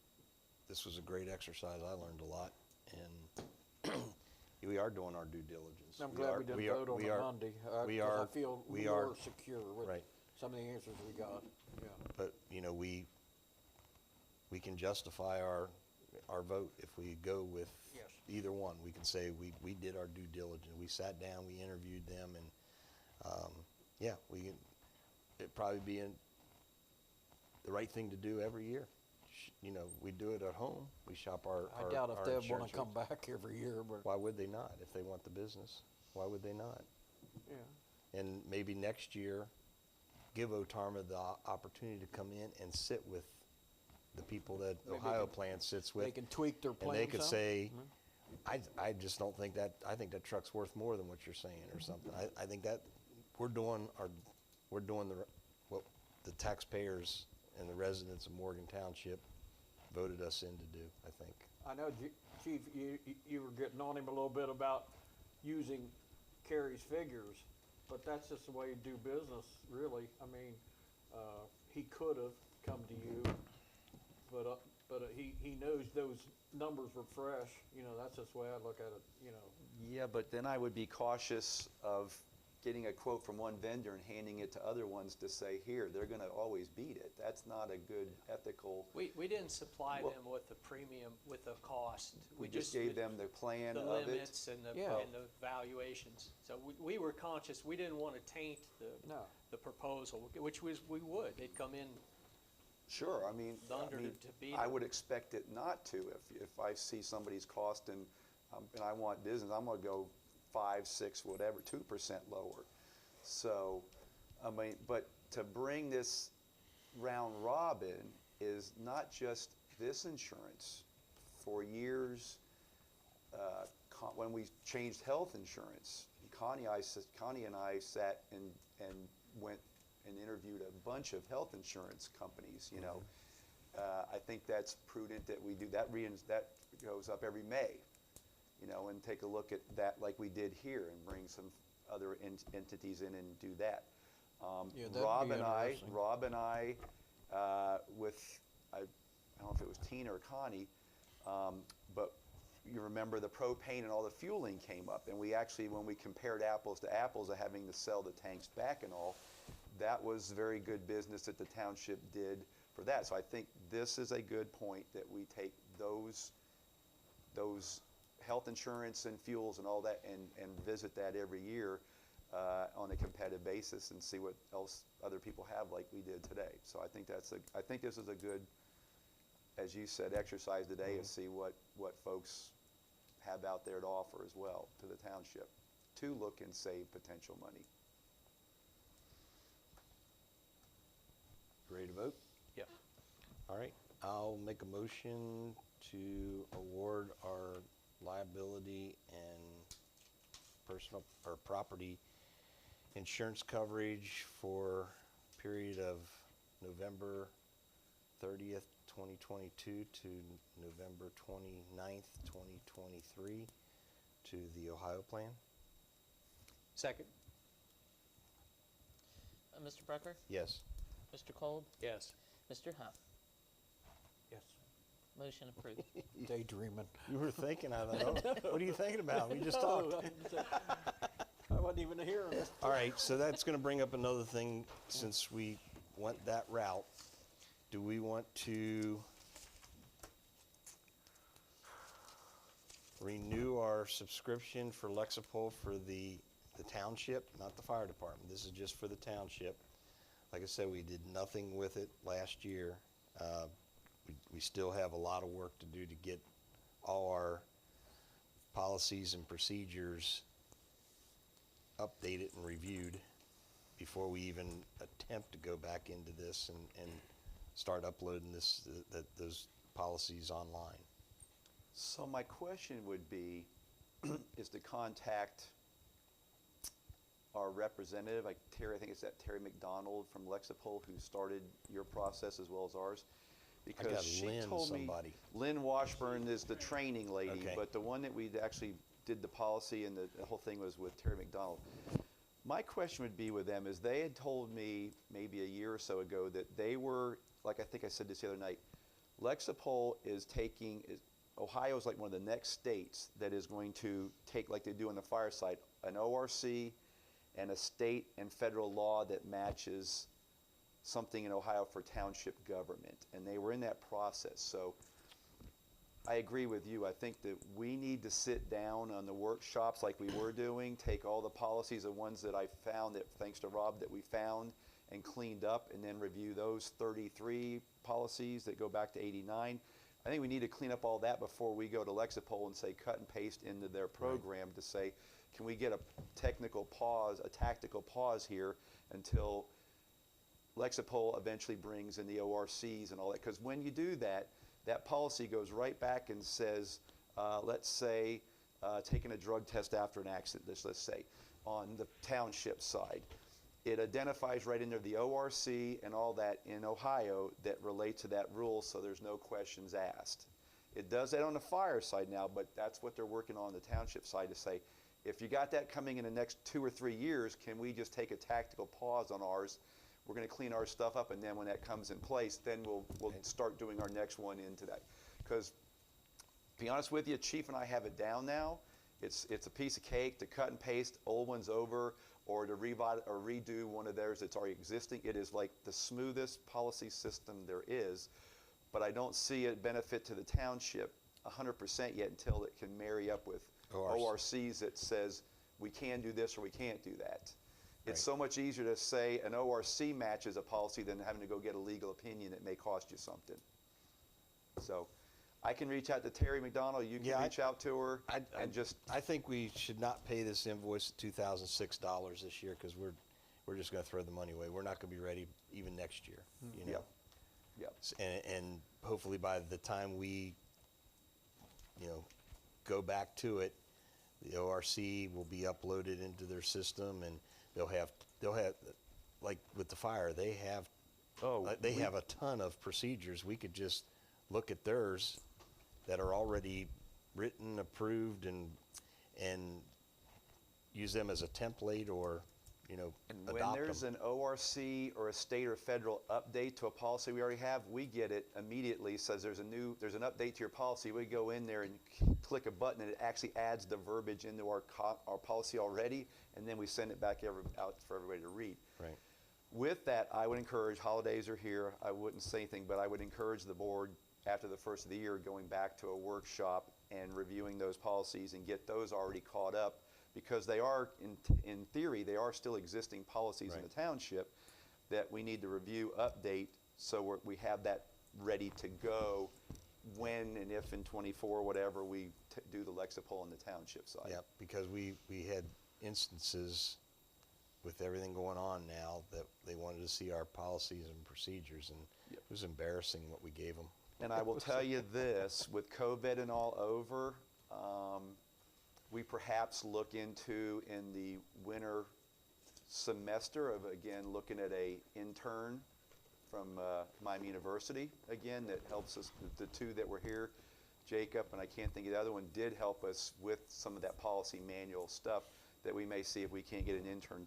this was a great exercise. I learned a lot, and we are doing our due diligence. I'm glad we didn't vote on the Monday, because I feel more secure with some of the answers we got. Yeah. But we can justify our vote if we go with either one. We can say we did our due diligence. We sat down, we interviewed them, and it'd probably be the right thing to do every year. We do it at home. We shop our I doubt if they'd want insurance to come back every year, but why would they not? If they want the business, why would they not? yeah. And maybe next year, give OTARMA the opportunity to come in and sit with the people that Ohio Plan sits with. They can tweak their plan. And they could say, I just don't think that, I think that truck's worth more than what you're saying or something. I think that we're doing what the taxpayers and the residents of Morgan Township voted us in to do, I think. I know, Chief, you were getting on him a little bit about using Kerry's figures, but that's just the way you do business, really. I mean, he could have come to you, but he knows those numbers were fresh. That's just the way I look at it. Yeah, but then I would be cautious of getting a quote from one vendor and handing it to other ones to say, here, they're going to always beat it. That's not a good ethical. We didn't supply them with the premium, with the cost. We just gave them the plan the of it. limits and the valuations. So we were conscious. We didn't want to taint the proposal, which we would. They'd come in. Sure, I mean, to beat I it. would expect it not to. If I see somebody's cost and I want business, I'm going to go 5, 6, whatever, 2% lower. So, I mean, but to bring this round robin is not just this insurance. For years, when we changed health insurance, Connie and I sat and went and interviewed a bunch of health insurance companies, you know. I think that's prudent that we do that. That goes up every May, you know, and take a look at that like we did here and bring some other entities in and do that. Yeah, that'd be Rob and I, with, I don't know if it was Tina or Connie, but you remember the propane and all the fueling came up, and we actually, when we compared apples to apples of having to sell the tanks back and all, that was very good business that the township did for that. So I think this is a good point that we take those health insurance and fuels and all that and visit that every year on a competitive basis and see what else other people have like we did today. So I think I think this is a good, as you said, exercise today to see what folks have out there to offer as well to the township to look and save potential money. Ready to vote? Yeah. All right, I'll make a motion to award our liability and personal or property insurance coverage for period of November 30th, 2022 to November 29th, 2023 to the Ohio plan. Second? Mr. Brucker? Yes. Mr. Kolb? Yes. Mr. Huff? Yes. Motion approved. Daydreaming. You were thinking, I don't know. What are you thinking about? We just talked. I wasn't even hearing it. All right, so that's going to bring up another thing since we went that route. Do we want to renew our subscription for Lexipol for the township, not the fire department? This is just for the township. Like I said, we did nothing with it last year. We still have a lot of work to do to get all our policies and procedures updated and reviewed before we even attempt to go back into this and start uploading those policies online. So my question would be, is to contact our representative, like Terry, I think it's that Terry McDonald from Lexipol, who started your process as well as ours. Because got she Lynn told somebody. me, Lynn Washburn is the training lady, Okay. but the one that we actually did the policy and the whole thing was with Terry McDonald. My question would be with them is they had told me maybe a year or so ago that they were, like I think I said this the other night, Lexipol is taking, Ohio is like one of the next states that is going to take, like they do on the fire side, an ORC and a state and federal law that matches something in Ohio for township government. And they were in that process. So I agree with you. I think that we need to sit down on the workshops like we were doing, take all the policies, the ones that I found, that thanks to Rob, that we found and cleaned up, and then review those 33 policies that go back to 89. I think we need to clean up all that before we go to Lexipol and say cut and paste into their program to say, can we get a technical pause, a tactical pause here until Lexipol eventually brings in the ORCs and all that? Because when you do that, that policy goes right back and says, let's say, taking a drug test after an accident, let's say, on the township side. It identifies right in there the ORC and all that in Ohio that relate to that rule, so there's no questions asked. It does that on the fire side now, but that's what they're working on the township side to say, if you got that coming in the next 2 or 3 years, can we just take a tactical pause on ours? We're going to clean our stuff up, and then when that comes in place, then we'll start doing our next one into that. Because, to be honest with you, Chief and I have it down now. It's a piece of cake to cut and paste old ones over, or to redo one of theirs that's already existing. It is like the smoothest policy system there is, but I don't see a benefit to the township 100% yet until it can marry up with ORCs that says we can do this or we can't do that. It's so much easier to say an ORC matches a policy than having to go get a legal opinion that may cost you something. So I can reach out to Terry McDonald, you Yeah, can I- reach out to her, I and just, I think we should not pay this invoice at $2,006 this year, because we're just gonna throw the money away. We're not gonna be ready even next year, you know? Yep. And hopefully by the time we, you know, go back to it, the ORC will be uploaded into their system, and they'll have, like with the fire, they have a ton of procedures. We could just look at theirs that are already written, approved, and use them as a template, or, you know, And when adopt there's them. an ORC or a state or federal update to a policy we already have, we get it immediately. Says there's an update to your policy. We go in there and click a button, and it actually adds the verbiage into our policy already, and then we send it back out for everybody to read. Right. With that, I would encourage, holidays are here, I wouldn't say anything, but I would encourage the board, after the first of the year, going back to a workshop and reviewing those policies and get those already caught up, because they are, in theory, they are still existing policies in the Right. township that we need to review, update, so we have that ready to go when and if in '24, whatever, we do the Lexipol on the township side. Yeah, because we had instances with everything going on now that they wanted to see our policies and procedures, and Yep. it was embarrassing what we gave them. And I will tell you this, with COVID and all over, we perhaps look into, in the winter semester, of again looking at a intern from Miami University, again, that helps us. The two that were here, Jacob, and I can't think of the other one, did help us with some of that policy manual stuff, that we may see if we can't get an intern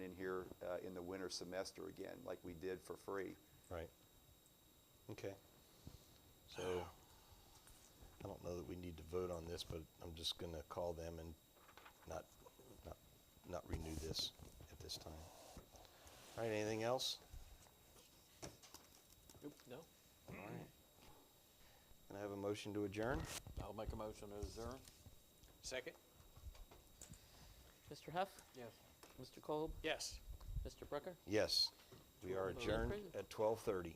in here in the winter semester again, like we did for free. Right. Okay. So, I don't know that we need to vote on this, but I'm just gonna call them and not renew this at this time. All right, anything else? No? All right. Can I have a motion to adjourn? I'll make a motion to adjourn. Second? Mr. Huff? Yes. Mr. Kolb? Yes. Mr. Brooker? Yes. We are Vote adjourned approved. at 12:30.